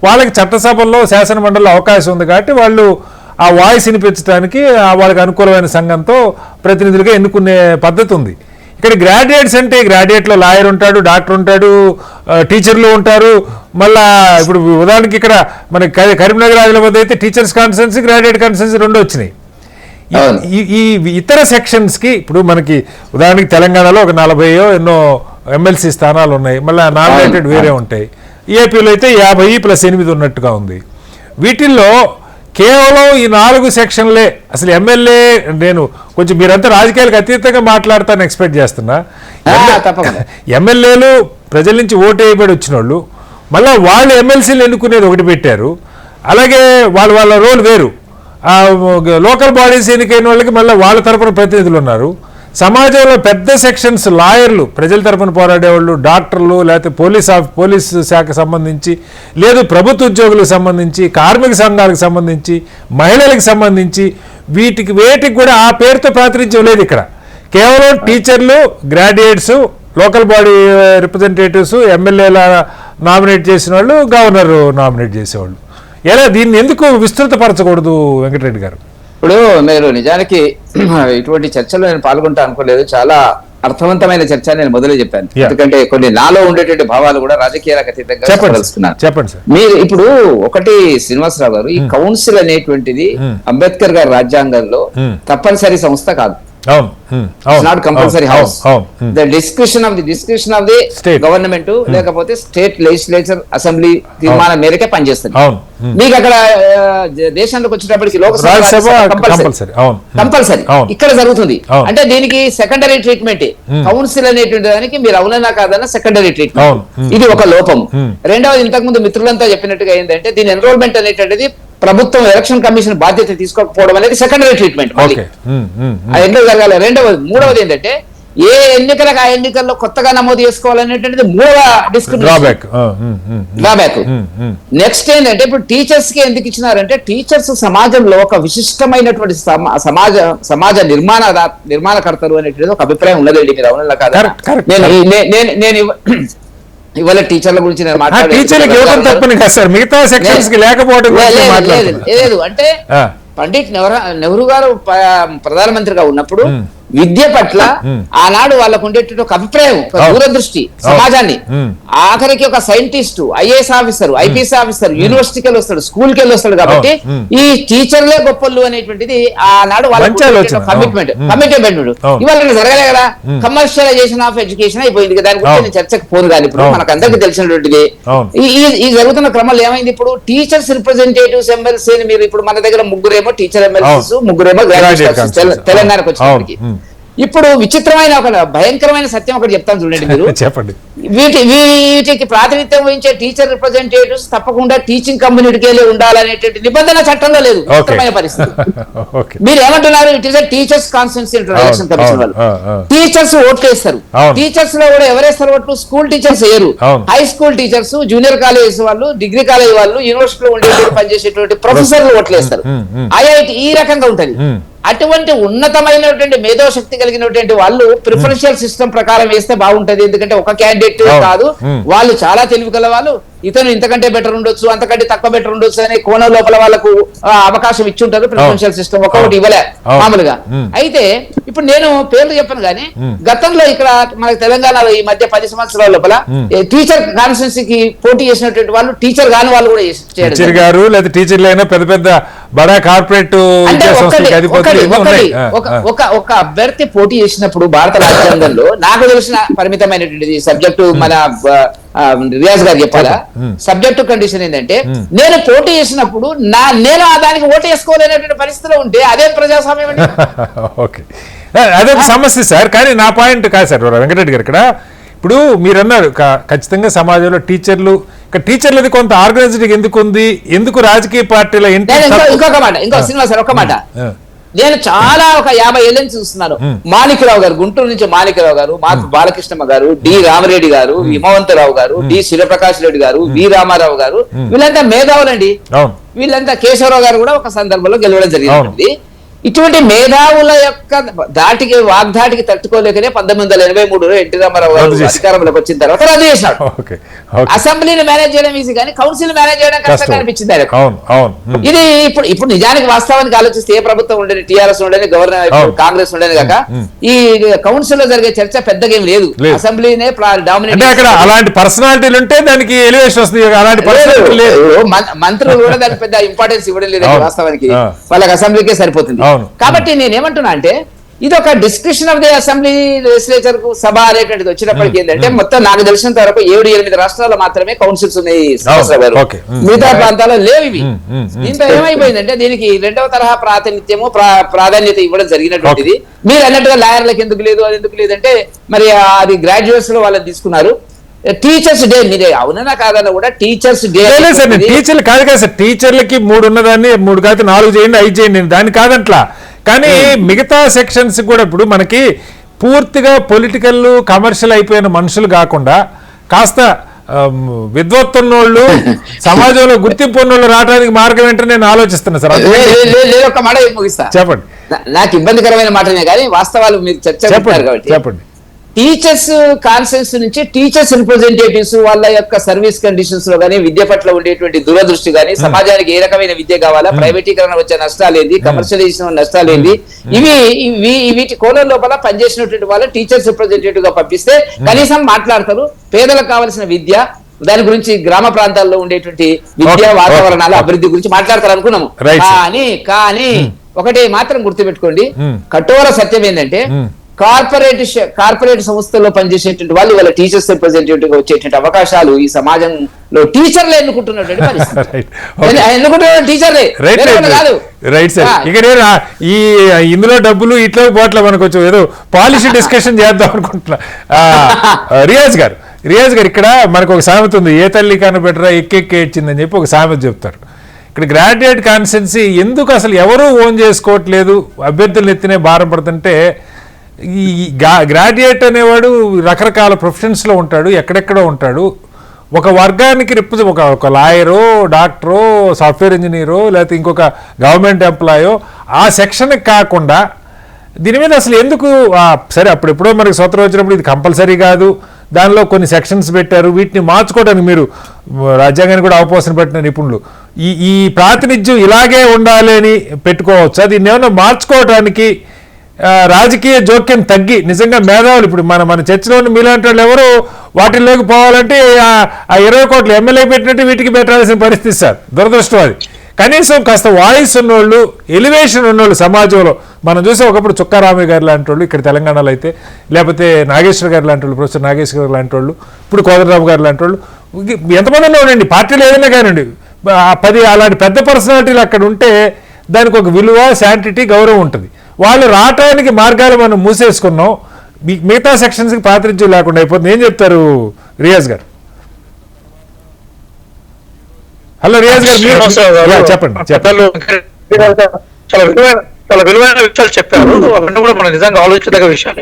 వాళ్ళకి చట్టసభల్లో శాసనమండలిలో అవకాశం ఉంది కాబట్టి వాళ్ళు ఆ వాయిస్ వినిపించడానికి వాళ్ళకి అనుకూలమైన సంఘంతో ప్రతినిధులుగా ఎన్నుకునే పద్ధతి ఉంది. ఇక్కడ గ్రాడ్యుయేట్స్ అంటే గ్రాడ్యుయేట్లో లాయర్ ఉంటాడు, డాక్టర్ ఉంటాడు, టీచర్లు ఉంటారు. మళ్ళా ఇప్పుడు ఉదాహరణకి ఇక్కడ మన కరీంనగర్ ఆదిలాబాద్ అయితే టీచర్స్ కాన్స్టిట్యున్సీ, గ్రాడ్యుయేట్ కాన్స్టిట్యున్సీ రెండు వచ్చినాయి. ఈ ఇతర సెక్షన్స్కి ఇప్పుడు మనకి ఉదాహరణకి తెలంగాణలో ఒక 40 ఎన్నో ఎమ్మెల్సీ స్థానాలు ఉన్నాయి, మళ్ళీ నామినేటెడ్ వేరే ఉంటాయి. ఏపీలో అయితే 50 + 8 ఉన్నట్టుగా ఉంది. వీటిల్లో కేవలం ఈ 4 సెక్షన్లే అసలు ఎమ్మెల్యే, నేను కొంచెం మీరంతా రాజకీయాలకు అతీతంగా మాట్లాడతాను ఎక్స్పెక్ట్ చేస్తున్నా. ఎమ్మెల్యేలు ప్రజల నుంచి ఓటు వేయబడి వచ్చిన వాళ్ళు, మళ్ళీ వాళ్ళు ఎమ్మెల్సీలు ఎన్నుకునేది ఒకటి పెట్టారు. అలాగే వాళ్ళ రోల్ వేరు. లోకల్ బాడీస్ ఎన్నికైన వాళ్ళకి మళ్ళీ వాళ్ళ తరపున ప్రతినిధులు ఉన్నారు. సమాజంలో పెద్ద సెక్షన్స్ లాయర్లు, ప్రజల తరపున పోరాడేవాళ్ళు, డాక్టర్లు, లేకపోతే పోలీస్ శాఖకు సంబంధించి, లేదు ప్రభుత్వ ఉద్యోగులకు సంబంధించి, కార్మిక సంఘాలకు సంబంధించి, మహిళలకు సంబంధించి, వేటికి కూడా ఆ పేరుతో ప్రాతినిధ్యం లేదు ఇక్కడ. కేవలం టీచర్లు, గ్రాడ్యుయేట్స్, లోకల్ బాడీ రిప్రజెంటేటివ్స్, ఎమ్మెల్యేల నామినేట్ చేసిన వాళ్ళు, గవర్నర్ నామినేట్ చేసేవాళ్ళు. ఎలా దీన్ని ఎందుకు విస్తృతపరచకూడదు వెంకటరెడ్డి గారు? ఇప్పుడు మీరు నిజానికి ఇటువంటి చర్చలో నేను పాల్గొంటా అనుకోలేదు. చాలా అర్థవంతమైన చర్చ నేను మొదలే చెప్పాను. ఎందుకంటే కొన్ని నాలో ఉండేటువంటి భావాలు కూడా రాజకీయాలకు అతీతంగా చెప్పదలుచుకున్నాను. చెప్పండి సార్. మీరు ఇప్పుడు ఒకటి శ్రీనివాసరావు గారు, ఈ కౌన్సిల్ అనేటువంటిది అంబేద్కర్ గారి రాజ్యాంగంలో తప్పనిసరి సంస్థ కాదు. Not compulsory house. The description of the government లేకపోతే స్టేట్ లెజిస్లేచర్ అసెంబ్లీ తీర్మానం మేరకే పనిచేస్తుంది. మీకు అక్కడ దేశంలోకి వచ్చేటప్పటికి లోక్సభ కంపల్సరీ ఇక్కడ జరుగుతుంది. అంటే దీనికి సెకండరీ ట్రీట్మెంట్. కౌన్సిల్ అనేటువంటి దానికి మీరు అవునన్నా కాదన్నా సెకండరీ ట్రీట్మెంట్. ఇది ఒక లోపం. రెండవది, ఇంతకు ముందు మిత్రులంతా చెప్పినట్టుగా ఏంటంటే దీని ఎన్రోల్మెంట్ అనేటువంటిది ప్రభుత్వం ఎలక్షన్ కమిషన్ బాధ్యత తీసుకోకపోవడం అనేది సెకండరీ ట్రీట్మెంట్. అది ఎందుకు జరగాలి? రెండవది. మూడవది ఏంటంటే ఏ ఎన్నికలకు ఆ ఎన్నికల్లో కొత్తగా నమోదు చేసుకోవాలనేటువంటిది మూడవ డ్రాబ్యాక్. నెక్స్ట్ ఏంటంటే ఇప్పుడు టీచర్స్ కి ఎందుకు ఇచ్చినారంటే టీచర్స్ సమాజంలో ఒక విశిష్టమైనటువంటి సమాజ నిర్మాణకర్తలు అనేటువంటిది ఒక అభిప్రాయం ఉన్నదండి. మీరు అవునలా కాదా? నేను ఇవాళ టీచర్ల గురించి నేను లేదు అంటే పండిట్ నెహ్రూ గారు ప్రధానమంత్రిగా ఉన్నప్పుడు విద్య పట్ల ఆనాడు వాళ్ళకు ఉండేటువంటి ఒక అభిప్రాయం, దూరదృష్టి, సమాజాన్ని ఆఖరికి ఒక scientist, IAS officer, IPS officer యూనివర్సిటీకి వెళ్ళి వస్తాడు, స్కూల్కి వెళ్ళి వస్తాడు. కాబట్టి ఈ టీచర్లే గొప్పలు అనేటువంటిది ఆనాడు వాళ్ళ కమిట్మెంట్. ఇవాళ జరగలే కదా, కమర్షియలైజేషన్ ఆఫ్ ఎడ్యుకేషన్ అయిపోయింది కదా. దాని గురించి నేను చర్చకు పోను. కానీ ఇప్పుడు మనకు అందరికీ తెలిసినటువంటిది ఈ జరుగుతున్న క్రమంలో ఏమైంది, ఇప్పుడు టీచర్స్ రిప్రజెంటేటివ్స్ ఎమ్మెల్సీ మీరు ఇప్పుడు మన దగ్గర ముగ్గురేమో టీచర్ ఎమ్మెల్సీస్, ముగ్గురేమో గ్రాడ్యుయేట్ తెలంగాణకు వచ్చినప్పటికీ. ఇప్పుడు విచిత్రమైన ఒక భయంకరమైన సత్యం ఒకటి చెప్తాను చూడండి మీరు. చెప్పండి. వీటికి ప్రాతినిధ్యం వహించే టీచర్ రిప్రజెంటేటివ్స్ తప్పకుండా టీచింగ్ కమ్యూనిటీకి ఉండాలనేటువంటి నిబంధన చట్టంలో లేదు. విచిత్రమైన పరిస్థితి. మీరు ఏమంటున్నారు? It is teachers constituency election commission వాళ్ళు టీచర్స్ ఓట్లు వేస్తారు. టీచర్స్ లో కూడా ఎవరేస్తారు ఓట్లు? స్కూల్ టీచర్స్ వేయరు. High school teachers, junior college వాళ్ళు, డిగ్రీ కాలేజ్ వాళ్ళు, యూనివర్సిటీలో ఉండే పనిచేసేటువంటి ప్రొఫెసర్లు ఓట్లు వేస్తారు. ఐఐటి ఈ రకంగా ఉంటది. అటువంటి ఉన్నతమైనటువంటి మేధోశక్తి కలిగినటువంటి వాళ్ళు ప్రిఫరెన్షియల్ సిస్టమ్ ప్రకారం వేస్తే బాగుంటది. ఎందుకంటే ఒక క్యాండిడేట్ కాదు, వాళ్ళు చాలా తెలివి కల వాళ్ళు. ఇతను ఇంతకంటే బెటర్ ఉండొచ్చు, అంతకంటే తక్కువ బెటర్ ఉండొచ్చు అనే కోణం లోపల వాళ్ళకు అవకాశం ఇచ్చి ఉంటారు. ప్రిఫరెన్షియల్ సిస్టమ్ ఒకటి ఇవ్వలే మామూలుగా. అయితే ఇప్పుడు నేను పేర్లు చెప్పను కానీ గతంలో ఇక్కడ మన తెలంగాణలో ఈ మధ్య 10 సంవత్సరాల లోపల టీచర్ కాన్స్టిట్యున్సీకి పోటీ చేసినటువంటి వాళ్ళు టీచర్ కాని వాళ్ళు కూడా చేశారు. లేదా టీచర్లైనా పెద్ద పెద్ద బడా కార్పొరేట్ ఒక అభ్యర్థి పోటీ చేసినప్పుడు భారత రాజ్యాంగంలో నాకు తెలిసిన పరిమితమైనటువంటి సబ్జెక్టు మన రియాజ్ గారు చెప్పాలా, సబ్జెక్టు కండిషన్ ఏంటంటే నేను పోటీ చేసినప్పుడు నేను దానికి ఓటు వేసుకోలేనటువంటి పరిస్థితిలో ఉంటే అదే ప్రజాస్వామ్యం అండి. ఓకే, అదే సమస్య సార్. కానీ నా పాయింట్ కాదు సార్ వెంకటరెడ్డి గారు. ఇక్కడ ఇప్పుడు మీరు అన్నారు ఖచ్చితంగా సమాజంలో టీచర్లు టీచర్లది కొంత ఆర్గనైజ్డ్ ఎందుకు ఉంది, ఎందుకు రాజకీయ పార్టీల ఇంకొక మాట, శ్రీనివాస్ సార్ ఒక్క మాట, నేను చాలా ఒక 50 ఏళ్ళ నుంచి చూస్తున్నాను. మాణిక్యరావు గారు, గుంటూరు నుంచి మాణిక్యరావు గారు, మాకు బాలకృష్ణమ్మ గారు, డి రామరెడ్డి గారు, హిమవంతరావు గారు, డి శివప్రకాష్ రెడ్డి గారు, వి రామారావు గారు, వీళ్ళంతా మేధావులండి. వీళ్ళంతా కేశవరావు గారు కూడా ఒక సందర్భంలో గెలవడం జరిగింది. ఇటువంటి మేధావుల యొక్క వాగ్దాటికి తట్టుకోలేకనే 1983లో ఎన్టీ రామారావు గారు అధికారంలోకి వచ్చిన తర్వాత రద్దు చేసినాడు. అసెంబ్లీని మేనేజ్ చేయడం ఈజీ కానీ కౌన్సిల్ మేనేజ్ చేయడం కష్టంగా అనిపించింది ఆయనకు. ఇది ఇప్పుడు నిజానికి వాస్తవానికి ఆలోచిస్తే ఏ ప్రభుత్వం ఉండేది, టీఆర్ఎస్ ఉండేది, గవర్నర్ కాంగ్రెస్ ఉండేది కాక ఈ కౌన్సిల్ లో జరిగే చర్చ పెద్దగా ఏం లేదు. అసెంబ్లీనే డామినేట్. అలాంటి పర్సనాలిటీలు ఉంటే దానికి ఎలివేషన్ వస్తుంది. అలాంటి మంత్రులు కూడా దానికి పెద్ద ఇంపార్టెన్స్ ఇవ్వడం లేదు వాస్తవానికి, వాళ్ళకి అసెంబ్లీకే సరిపోతుంది. కాబట్టి నేనేమంటున్నా అంటే ఇది ఒక discussion of the assembly legislature కు సభ అనేటువంటిది వచ్చినప్పటికీ ఏంటంటే మొత్తం నాకు తెలిసినంత వరకు 7-8 రాష్ట్రాల్లో మాత్రమే కౌన్సిల్స్ ఉన్నాయి. మిగతా ప్రాంతాల్లో లేవు ఇవి. దీంతో ఏమైపోయిందంటే దీనికి 2వ తరహా ప్రాతినిధ్యము ప్రాధాన్యత ఇవ్వడం జరిగినటువంటిది. మీరు అన్నట్టుగా లాయర్లకు ఎందుకు లేదు, అది ఎందుకు లేదంటే మరి అది గ్రాడ్యుయేట్స్ లో వాళ్ళని తీసుకున్నారు. టీచర్స్ డే మీదే అవునన్నా కాదన్నా కూడా టీచర్స్ డే టీచర్లు కాదు కదా సార్, టీచర్లకి 3 ఉన్నదాన్ని 3 కాదు 4 చేయండి, 5 చేయండి, దాన్ని కాదంట్లా. కానీ మిగతా సెక్షన్స్ కూడా ఇప్పుడు మనకి పూర్తిగా పొలిటికల్ కమర్షియల్ అయిపోయిన మనుషులు కాకుండా కాస్త విద్వత్తున్నోళ్ళు సమాజంలో గుర్తింపు ఉన్నోళ్ళు రావడానికి మార్గం ఏంటని నేను ఆలోచిస్తున్నా సార్. ఒక మాట ముగిస్తా, చెప్పండి. నాకు ఇబ్బందికరమైన మాటనే కానీ వాస్తవాలు మీరు చర్చ చెప్పండి. టీచర్స్ కాన్సెన్స్ నుంచి టీచర్స్ రిప్రజెంటేటివ్స్ వాళ్ళ యొక్క సర్వీస్ కండిషన్స్ లో గానీ, విద్య పట్ల ఉండేటువంటి దూరదృష్టి గానీ, సమాజానికి ఏ రకమైన విద్య కావాలా, ప్రైవేటీకరణ వచ్చే నష్టాలేంది, కమర్షియలైజేషన్ నష్టాలేంది, వీటి కోణం లోపల పనిచేసినటువంటి వాళ్ళ టీచర్స్ రిప్రజెంటేటివ్ గా పంపిస్తే కనీసం మాట్లాడతారు. పేదలకు కావాల్సిన విద్య, దాని గురించి గ్రామ ప్రాంతాల్లో ఉండేటువంటి విద్యా వాతావరణాల అభివృద్ధి గురించి మాట్లాడతారు అనుకున్నాము. కానీ ఒకటి మాత్రం గుర్తుపెట్టుకోండి, కఠోర సత్యం ఏంటంటే కార్పొరేట్ సంస్థల్లో పనిచేసేటువంటి వాళ్ళు వాళ్ళ టీచర్స్ రిప్రజెంటేటివ్ గా వచ్చేటువంటి అవకాశాలు ఈ సమాజంలో టీచర్లే ఎన్నుకుంటున్నటువంటి పరిస్థితి. ఎన్నుకుంటున్న టీచర్లే కాదు. Right sir. ఇక నేను ఈ ఇందులో డబ్బులు ఇట్లా పోట్ల మనకు వచ్చి ఏదో పాలసీ డిస్కషన్ చేద్దాం అనుకుంటున్నా. రియాజ్ గారు ఇక్కడ మనకు ఒక సామెత ఉంది, ఏ తల్లి కనబెట్టరా ఎక్కెక్కి ఏడ్చిందని చెప్పి ఒక సామెత చెప్తారు. ఇక్కడ గ్రాడ్యుయేట్ కాన్స్టిట్యున్సీ ఎందుకు అసలు ఎవరూ ఓన్ చేసుకోవట్లేదు, అభ్యర్థులు ఎత్తినే భారం పడుతుంటే ఈ గ్రాడ్యుయేట్ అనేవాడు రకరకాల ప్రొఫెషన్స్లో ఉంటాడు, ఎక్కడెక్కడో ఉంటాడు. ఒక వర్గానికి ఒక లాయరో, డాక్టరో, సాఫ్ట్వేర్ ఇంజనీరో, లేకపోతే ఇంకొక గవర్నమెంట్ ఎంప్లాయో ఆ సెక్షన్కి కాకుండా దీని మీద అసలు ఎందుకు సరే అప్పుడెప్పుడో మనకి స్వతంత్రం వచ్చినప్పుడు ఇది కంపల్సరీ కాదు, దానిలో కొన్ని సెక్షన్స్ పెట్టారు, వీటిని మార్చుకోవడానికి మీరు రాజ్యాంగాన్ని కూడా అవపోసన పెట్టిన నిపుణులు ఈ ప్రాతినిధ్యం ఇలాగే ఉండాలి అని పెట్టుకోవచ్చా? దీన్ని ఏమన్నా మార్చుకోవడానికి రాజకీయ జోక్యం తగ్గి నిజంగా మేధావులు ఇప్పుడు మన చర్చలో ఉన్న మీలాంటి వాళ్ళు ఎవరు వాటిల్లోకి పోవాలంటే ఆ 20 కోట్లు ఎమ్మెల్యే పెట్టినట్టు వీటికి పెట్టాల్సిన పరిస్థితి సార్, దురదృష్టం అది. కనీసం కాస్త వాయిస్ ఉన్నోళ్ళు, ఎలివేషన్ ఉన్నోళ్ళు సమాజంలో మనం చూసే ఒకప్పుడు చుక్కారామయ్య గారు లాంటి వాళ్ళు ఇక్కడ తెలంగాణలో అయితే, లేకపోతే నాగేశ్వర గారు లాంటి వాళ్ళు, ప్రొఫెసర్ నాగేశ్వర గారు లాంటి వాళ్ళు, ఇప్పుడు కోదండరావు గారు లాంటి వాళ్ళు, ఎంతమంది ఉండండి పార్టీలు ఏదైనా కానివ్వండి, 10 అలాంటి పెద్ద పర్సనాలిటీలు అక్కడ ఉంటే దానికి ఒక విలువ, శాంటిటీ, గౌరవం ఉంటుంది. వాళ్ళు రావటానికి మార్గాలు మనం మూసేసుకున్నాం, మిగతా సెక్షన్స్కి ప్రాతినిధ్యం లేకుండా అయిపోతుంది. ఏం చెప్తారు రియాజ్ గారు? హలో రియాజ్ గారు చెప్పండి. చాలా విలువైన విషయాలు చెప్పారు, అవన్నీ కూడా మనం నిజంగా ఆలోచించదగ్గ విషయాలు.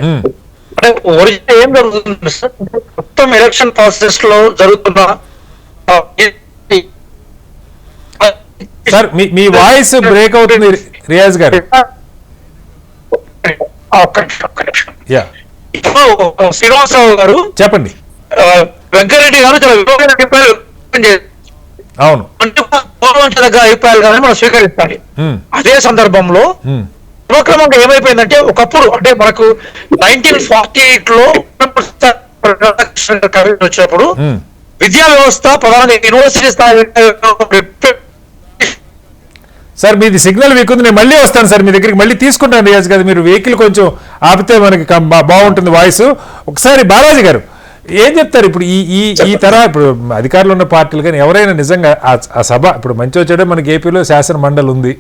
అంటే ఒరిజినల్ ఏం జరుగుతుంది సార్, మొత్తం ఎలక్షన్ ప్రాసెస్ లో జరుగుతున్న సార్ మీ వాయిస్ బ్రేక్ అవుతుంది రియాజ్ గారు. శ్రీనివాసరావు గారు చెప్పండి. వెంకరెడ్డి గారు చాలా విలువైన అభిప్రాయాలు అవును గౌరవించదగ్గ అభిప్రాయాలు కానీ మనం స్వీకరిస్తాలి. అదే సందర్భంలో క్రమక్రమంగా ఏమైపోయిందంటే ఒకప్పుడు అంటే మనకు 1948 లో వచ్చినప్పుడు విద్యా వ్యవస్థ ప్రధానంగా యూనివర్సిటీ స్థాయి సార్ మీది సిగ్నల్ వీకుంది, నేను మళ్ళీ వస్తాను సార్ మీ దగ్గరికి, మళ్ళీ తీసుకుంటాను రియాజ్ గారు. మీరు వెహికల్ కొంచెం ఆపితే మనకి బాగుంటుంది వాయిస్. ఒకసారి బాలాజీ గారు ఏం చెప్తారు? ఇప్పుడు ఈ తరహా ఇప్పుడు అధికారులు ఉన్న పార్టీలు కానీ ఎవరైనా నిజంగా ఆ సభ ఇప్పుడు మంచి వచ్చాడే మనకి ఏపీలో శాసన మండలి ఉంది,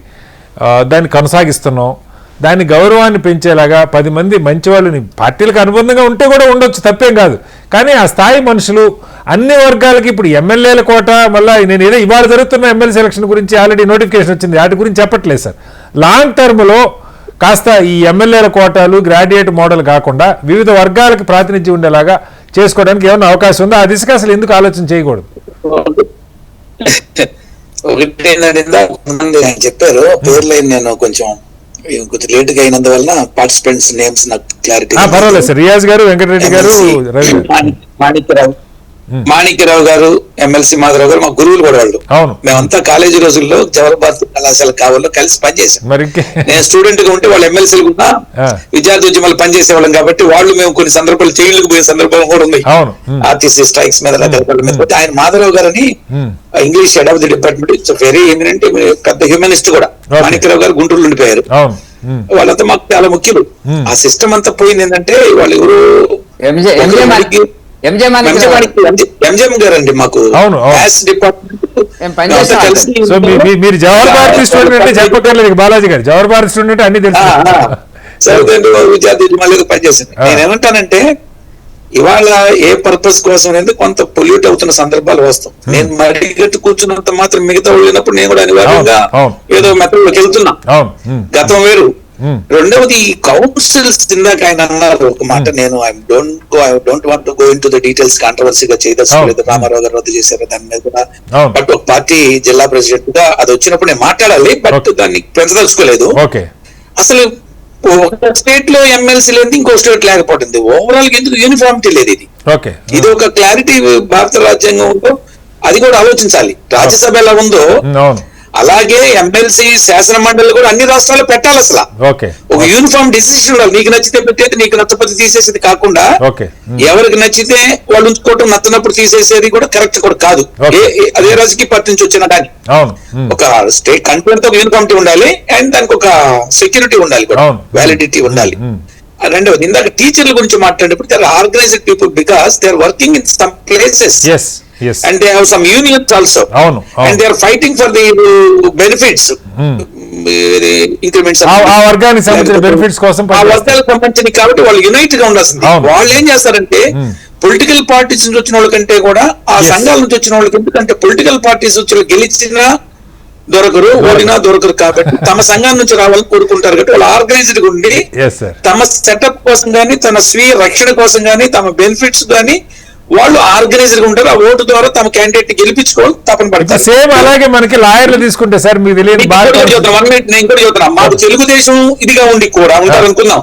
దాన్ని కొనసాగిస్తున్నాం. దాని గౌరవాన్ని పెంచేలాగా 10 మంది మంచి వాళ్ళని పార్టీలకు అనుబంధంగా ఉంటే కూడా ఉండొచ్చు, తప్పేం కాదు. కానీ ఆ స్థాయి మనుషులు అన్ని వర్గాలకి ఇప్పుడు ఎమ్మెల్యేల కోట, మళ్ళీ నేను ఏదో ఇవాళ జరుగుతున్న ఎమ్మెల్యే సెలక్షన్ గురించి ఆల్రెడీ నోటిఫికేషన్ వచ్చింది, వాటి గురించి చెప్పట్లేదు సార్. లాంగ్ టర్మ్లో కాస్త ఈ ఎమ్మెల్యేల కోటాలు గ్రాడ్యుయేట్ మోడల్ కాకుండా వివిధ వర్గాలకు ప్రాతినిధ్యం ఉండేలాగా చేసుకోవడానికి ఏమైనా అవకాశం ఉందో, ఆ దిశగా అసలు ఎందుకు ఆలోచన చేయకూడదు? ఒకటి ఏంటంటే ఆయన చెప్పారు పేర్లు, నేను కొంచెం లేట్ గా అయినందువల్ల పార్టిసిపెంట్స్ నేమ్స్ నాకు క్లారిటీ పర్వాలేదు సార్. రియాజ్ గారు, వెంకటరెడ్డి గారు, రవి గారు, మాణిక్యరావు గారు, ఎమ్మెల్సీ మాధవరావు గారు మా గురువులు కూడా వాళ్ళు. అవును, మేమంతా కాలేజీ రోజుల్లో జవహర్లాల్ కళాశాల కావాలో కలిసి పనిచేసాం. నేను స్టూడెంట్ గా ఉంటే వాళ్ళు ఎమ్మెల్సీలు కూడా విద్యార్థి ఉద్యమాలు పనిచేసేవాళ్ళం కాబట్టి వాళ్ళు మేము కొన్ని సందర్భాలు జైలుకు పోయే సందర్భం కూడా ఉంది ఆర్టీసీ స్ట్రైక్స్ మీద. ఆయన మాధవరావు గారని English head of the department, it's very eminent, పెద్ద హ్యూమనిస్ట్ కూడా. మాణిక్యరావు గారు గుంటూరులో ఉండిపోయారు. వాళ్ళంతా మాకు చాలా ముఖ్యులు. ఆ సిస్టమ్ అంతా పోయింది ఏంటంటే వాళ్ళు ఎవరు ఎంజేఎం గారు అండి మాకు మీరు జవహర్ భారతి స్టూడెంట్ అంటే చెప్పక్కర్లేదు, బాలాజీ గారు జవహర్ భారతి స్టూడెంట్ అన్ని తెలుసు. విద్యార్థి మళ్ళీ పనిచేసింది. నేనేమంటానంటే ఇవాళ ఏ పర్పస్ కోసం అనేది కొంత పొల్యూట్ అవుతున్న సందర్భాలు వస్తాం. నేను మడిగట్టు కూర్చున్నంత మాత్రం మిగతా వెళ్ళినప్పుడు నేను కూడా అనివార్యంగా ఏదో మెథడ్లోకి వెళ్తున్నా. గతం వేరు. రెండవది ఈ కౌన్సిల్స్ ఇందాక ఆయన అన్నారు ఒక మాట, నేను I don't want to go into the details, కాంట్రవర్సీగా చేయదలుచుకోలేదు. రామారావు గారు రద్దు చేశారు దాని మీద కూడా. బట్ ఒక పార్టీ జిల్లా ప్రెసిడెంట్ గా అది వచ్చినప్పుడు నేను మాట్లాడాలి, బట్ దాన్ని పెంచదలుచుకోలేదు. అసలు ఒక స్టేట్ లో ఎమ్మెల్సీ లేదు, ఇంకో స్టేట్ లేకపోతుంది. ఓవరాల్ ఎందుకు యూనిఫామిటీ లేదు? ఇది ఒక క్లారిటీ భారత రాజ్యాంగంలో అది కూడా ఆలోచించాలి. రాజ్యసభ ఎలా ఉందో అలాగే ఎమ్మెల్సీ శాసన మండలి కూడా అన్ని రాష్ట్రాలు పెట్టాలి. అసలు ఒక యూనిఫామ్ డిసిషన్ ఉండాలి. నీకు నచ్చితే పెట్టేది, నీకు నచ్చకపోతే తీసేసేది కాకుండా ఎవరికి నచ్చితే వాళ్ళు ఉంచుకోవటం, నచ్చినప్పుడు తీసేసేది కూడా కరెక్ట్ కూడా కాదు. అదే రాజకీయ పార్టీ నుంచి వచ్చిన కానీ ఒక స్టేట్ కంటెంట్ తో యూనిఫామిటీ ఉండాలి అండ్ దానికి ఒక సెక్యూరిటీ ఉండాలి కూడా, వ్యాలిడిటీ ఉండాలి. రెండవది ఇందాక టీచర్ల గురించి మాట్లాడేప్పుడు they are organized people because they are working in some places. Yes. And they have some unions also. And they are fighting for the benefits. Increments. ఆ వర్గానికి సంబంధించిన బెనిఫిట్స్ కోసం ఆ వర్గాలకు సంబంధించి కాబట్టి వాళ్ళు యునైట్ గా ఉండాల్సింది. వాళ్ళు ఏం చేస్తారంటే పొలిటికల్ పార్టీస్ నుంచి వచ్చిన వాళ్ళకంటే కూడా ఆ సంఘాల నుంచి వచ్చిన వాళ్ళకి, ఎందుకంటే పొలిటికల్ పార్టీస్ వచ్చి గెలిచినా దొరకరు, ఓడినా దొరకరు కాబట్టి తమ సంఘం నుంచి రావాలని కోరుకుంటారు కాబట్టి వాళ్ళు ఆర్గనైజ్డ్ గా ఉండి తమ సెటప్ కోసం గానీ, తన స్వీయ రక్షణ కోసం గానీ, తమ బెనిఫిట్స్ గానీ వాళ్ళు ఆర్గనైజర్ గా ఉంటారు. ఆ ఓటు ద్వారా తమ క్యాండిడేట్ ని తపన పడతారు. సేమ్ అలాగే మనకి లాయర్లు తీసుకుంటే సార్ మీకు తెలియదు, నేను కూడా చెప్తున్నా, మాకు తెలుగుదేశం ఇదిగా ఉండి కూడా ఉంటారు అనుకుందాం.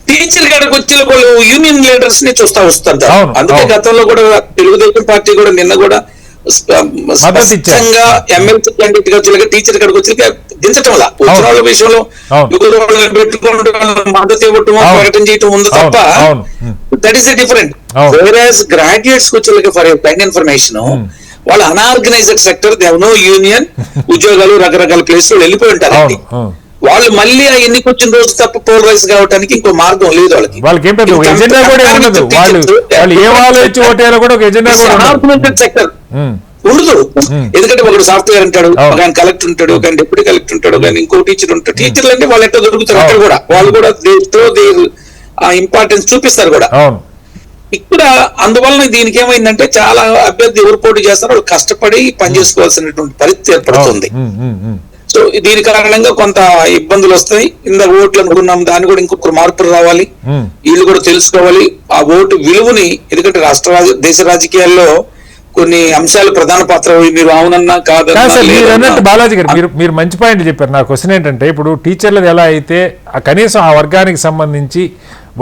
టీచర్ కాడికి వచ్చే వాళ్ళు యూనియన్ లీడర్స్ ని చూస్తా వస్తుంటారు. అందుకే గతంలో కూడా తెలుగుదేశం పార్టీ కూడా నిన్న కూడా స్పష్టంగా ఎమ్మెల్సీ క్యాండిడేట్ గా వచ్చే టీచర్ కాడికి వచ్చి దించటం వల్ల ఉద్యోగాల విషయంలో పెట్టుకోవడం, మద్దతు ఇవ్వటం, ప్రకటన చేయటం ఉంది తప్ప దట్ ఈస్ డిఫరెంట్. వేరేస్ గ్రాడ్యుయేట్స్ వచ్చే ఫర్ కైండ్ ఇన్ఫర్మేషన్ వాళ్ళు unorganised sector, they have no union, ఉద్యోగాలు రకరకాల ప్లేస్ లో వెళ్ళిపోయి ఉంటారు. వాళ్ళు మళ్ళీ ఆ ఎన్నిక వచ్చిన రోజు తప్ప పోలరైజ్ కావడానికి ఇంకో మార్గం లేదు వాళ్ళకి. సెక్టర్ ఉండదు. ఎందుకంటే ఒకడు సాఫ్ట్వేర్ అంటాడు, ఒక ఆయన కలెక్టర్ ఉంటాడు, ఒక ఆయన డిప్యూటీ కలెక్టర్ ఉంటాడు, కానీ ఇంకో టీచర్ ఉంటాడు. టీచర్లు అంటే వాళ్ళు ఎట్లా దొరుకుతారు అక్కడ కూడా, వాళ్ళు కూడా ఇంపార్టెన్స్ చూపిస్తారు కూడా ఇక్కడ. అందువల్ల దీనికి ఏమైందంటే చాలా అభ్యర్థి ఎవరు పోటీ చేస్తారో వాళ్ళు కష్టపడి పనిచేసుకోవాల్సినటువంటి పరిస్థితి ఏర్పడుతుంది. సో దీని కారణంగా కొంత ఇబ్బందులు వస్తాయి. ఇందాక ఓట్లు అనుకున్నాం, దాన్ని కూడా ఇంకొక మార్పులు రావాలి, వీళ్ళు కూడా తెలుసుకోవాలి ఆ ఓటు విలువని. ఎందుకంటే దేశ రాజకీయాల్లో కొన్ని అంశాలు ప్రధాన పాత్ర. మీరు అవునన్నా కాదన్నా. బాలాజీ గారు మీరు మంచి పాయింట్ చెప్పారు. నా క్వశ్చన్ ఏంటంటే, ఇప్పుడు టీచర్లది ఎలా అయితే కనీసం ఆ వర్గానికి సంబంధించి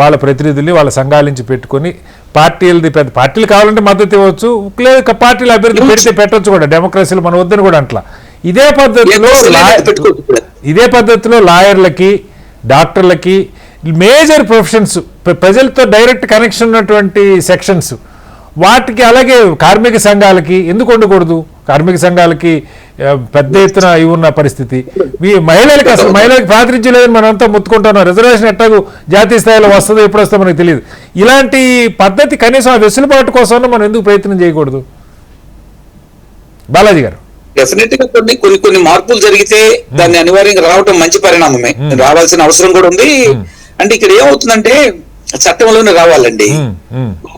వాళ్ళ ప్రతినిధుల్ని వాళ్ళ సంఘాల నుంచి పెట్టుకుని పార్టీలది, పెద్ద పార్టీలు కావాలంటే మద్దతు ఇవ్వచ్చు, లేదు పార్టీలు అభ్యర్థి పెడితే పెట్టవచ్చు కూడా, డెమోక్రసీలు మన వద్దని కూడా అంట్లా. ఇదే పద్ధతిలో లాయర్లకి, డాక్టర్లకి, మేజర్ ప్రొఫెషన్స్, ప్రజలతో డైరెక్ట్ కనెక్షన్ ఉన్నటువంటి సెక్షన్స్, వాటికి అలాగే కార్మిక సంఘాలకి ఎందుకు ఉండకూడదు? కార్మిక సంఘాలకి పెద్ద ఎత్తున ఇవి ఉన్న పరిస్థితి. మహిళలకు అసలు మహిళలకు ప్రాతినిధ్యం లేదని మనం అంతా ముత్తుకుంటున్నాం. రిజర్వేషన్ ఎట్టాగు జాతీయ స్థాయిలో వస్తుందో ఎప్పుడు వస్తుందో మనకు తెలియదు. ఇలాంటి పద్ధతి కనీసం ఆ వెసులుబాటు కోసం మనం ఎందుకు ప్రయత్నం చేయకూడదు? బాలాజీ గారు. డెఫినెట్ గా కొన్ని మార్పులు జరిగితే దాన్ని అనివార్యంగా రావటం మంచి పరిణామమే, రావాల్సిన అవసరం కూడా ఉంది. అంటే ఇక్కడ ఏమవుతుందంటే చట్టంలోనే రావాలండి.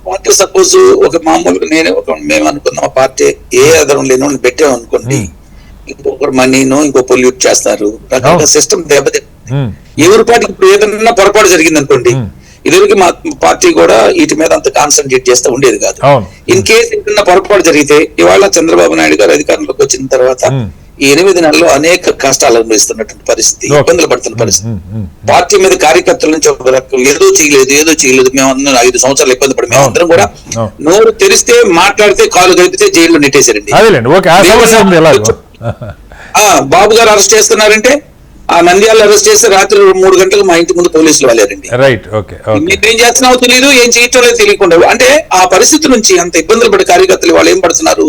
పార్టీ సపోజ్ ఒక మామూలుగా మేము అనుకున్నాం, పార్టీ ఏ ఆధారం లేని పెట్టాం అనుకోండి, ఇంకొకరు మనీను ఇంకో పొల్యూట్ చేస్తారు, రకరకాల సిస్టమ్ దెబ్బతింటుంది. ఎవరి పార్టీకి ఇప్పుడు ఏదైనా పొరపాటు జరిగింది అనుకోండి, ఇదివరకు మా పార్టీ కూడా వీటి మీద అంత కాన్సన్ట్రేట్ చేస్తూ ఉండేది కాదు. ఇన్ కేసు ఏదైనా పొరపాటు జరిగితే, ఇవాళ చంద్రబాబు నాయుడు గారు అధికారంలోకి వచ్చిన తర్వాత ఈ 8 నెలల్లో అనేక కష్టాలు అనుభవిస్తున్నటువంటి పరిస్థితి, ఇబ్బందులు పడుతున్న పరిస్థితి. పార్టీ మీద కార్యకర్తల నుంచి ఒక రకం ఏదో చేయలేదు మేము 5 సంవత్సరాలు ఇబ్బంది పడి మేమందరం కూడా నోరు తెరిస్తే మాట్లాడితే కాలు కలిపితే జైల్లో నెట్టేశారండి. బాబు గారు అరెస్ట్ చేస్తున్నారంటే, ఆ నంద్యాల అరెస్ట్ చేస్తే రాత్రి 3 గంటలకు మా ఇంటి ముందు పోలీసులు వెళ్ళారండి. ఏం చేస్తున్నావో తెలియదు, ఏం చేయటం లేదు తెలియకుండా. అంటే ఆ పరిస్థితి నుంచి అంత ఇబ్బందులు పడే కార్యకర్తలు వాళ్ళు ఏం పడుతున్నారు,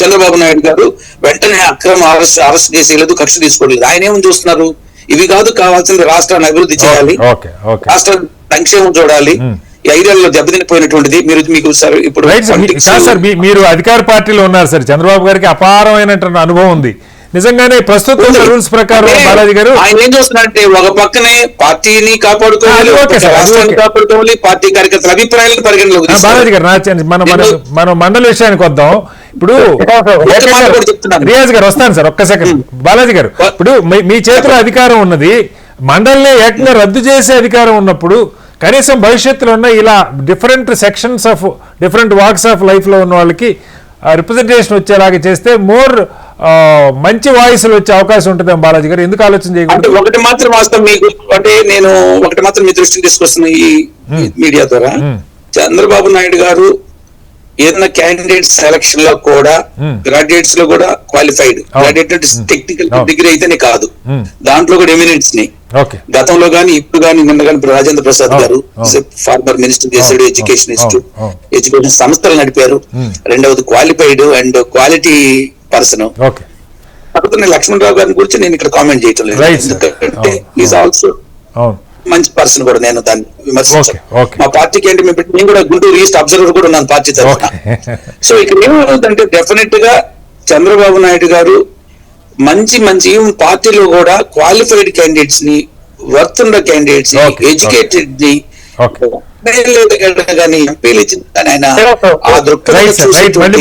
చంద్రబాబు నాయుడు గారు వెంటనే అక్రమ అరెస్ట్ చేసేయలేదు, కక్ష తీసుకోలేదు. ఆయన ఏమని చూస్తున్నారు, ఇవి కాదు కావాల్సింది రాష్ట్రాన్ని అభివృద్ధి చేయాలి, రాష్ట్ర సంక్షేమం చూడాలి, ఈ 5 ఏళ్లలో దెబ్బతినిపోయినటువంటిది. మీకు సార్ ఇప్పుడు మీరు అధికార పార్టీలో ఉన్నారు సార్, చంద్రబాబు గారికి అపారమైనటువంటి అనుభవం ఉంది. నిజంగానే ప్రస్తుతం రూల్స్ ప్రకారం బాలాజీ గారు ఆయన ఏం చేస్తున్నారంటే, ఒక పక్కనే పార్టీని కాపాడుకోవాలి, రాష్ట్రాన్ని కాపాడుకోవాలి, పార్టీ కార్యకర్తల అభిప్రాయాలను పరిగణలోకి. బాలాజీ గారు మనం మండల విషయానికి వద్దాం. ఇప్పుడు రియాజ్ గారు వస్తాను సార్, ఒక్క సెకండ్. బాలాజీ గారు, ఇప్పుడు మీ చేతిలో అధికారం ఉన్నది, మండలిని ఏకంగా రద్దు చేసే అధికారం ఉన్నప్పుడు కనీసం భవిష్యత్తులో ఉన్న ఇలా different sections of different walks of life లో ఉన్న వాళ్ళకి రిప్రజెంటేషన్ వచ్చేలాగా చేస్తే మోర్ మంచి వాయిస్లు వచ్చే అవకాశం ఉంటుందేమో బాలాజీ గారు, ఎందుకు ఆలోచన చేయకూడదు? ఒకటి మాత్రం వాస్తవం మీకు, అంటే నేను ఒకటి మాత్రం మీ దృష్టిని తీసుకొస్తున్నా ఈ మీడియా ద్వారా. చంద్రబాబు నాయుడు గారు ఏదైనా క్యాండిడేట్ సెలక్షన్ లో కూడా గ్రాడ్యుయేట్స్ లో కూడా క్వాలిఫైడ్, గ్రాడ్యుయేట్ టెక్నికల్ డిగ్రీ అయితేనే కాదు, దాంట్లో కూడా ఎమినెంట్స్ ని గతంలో గానీ ఇప్పుడు గానీ నిన్న గానీ రాజేంద్ర ప్రసాద్ గారు ఫార్మర్ మినిస్టర్ చేశాడు, ఎడ్యుకేషన్ సంస్థలు నడిపారు. రెండవది క్వాలిఫైడ్ అండ్ క్వాలిటీ పర్సన్. కాకపోతే లక్ష్మణరావు గారిని గురించి నేను ఇక్కడ కామెంట్ చేయటం లేదు, ఎందుకంటే ఈజ్ ఆల్సో మంచి పర్సన్ కూడా. నేను దాన్ని విమర్శించాను. మా పార్టీకి ఏంటి, నేను కూడా గుంటూరు ఈస్ట్ అబ్జర్వర్ కూడా ఉన్నాను పార్టీ తరఫున. సో ఇక్కడ ఏమవుతుందంటే డెఫినెట్ గా చంద్రబాబు నాయుడు గారు మంచి పార్టీలో కూడా క్వాలిఫైడ్ క్యాండిడేట్స్ ని, వర్త్ ఉన్న క్యాండిడేట్స్ ని, ఎడ్యుకేటెడ్ ని,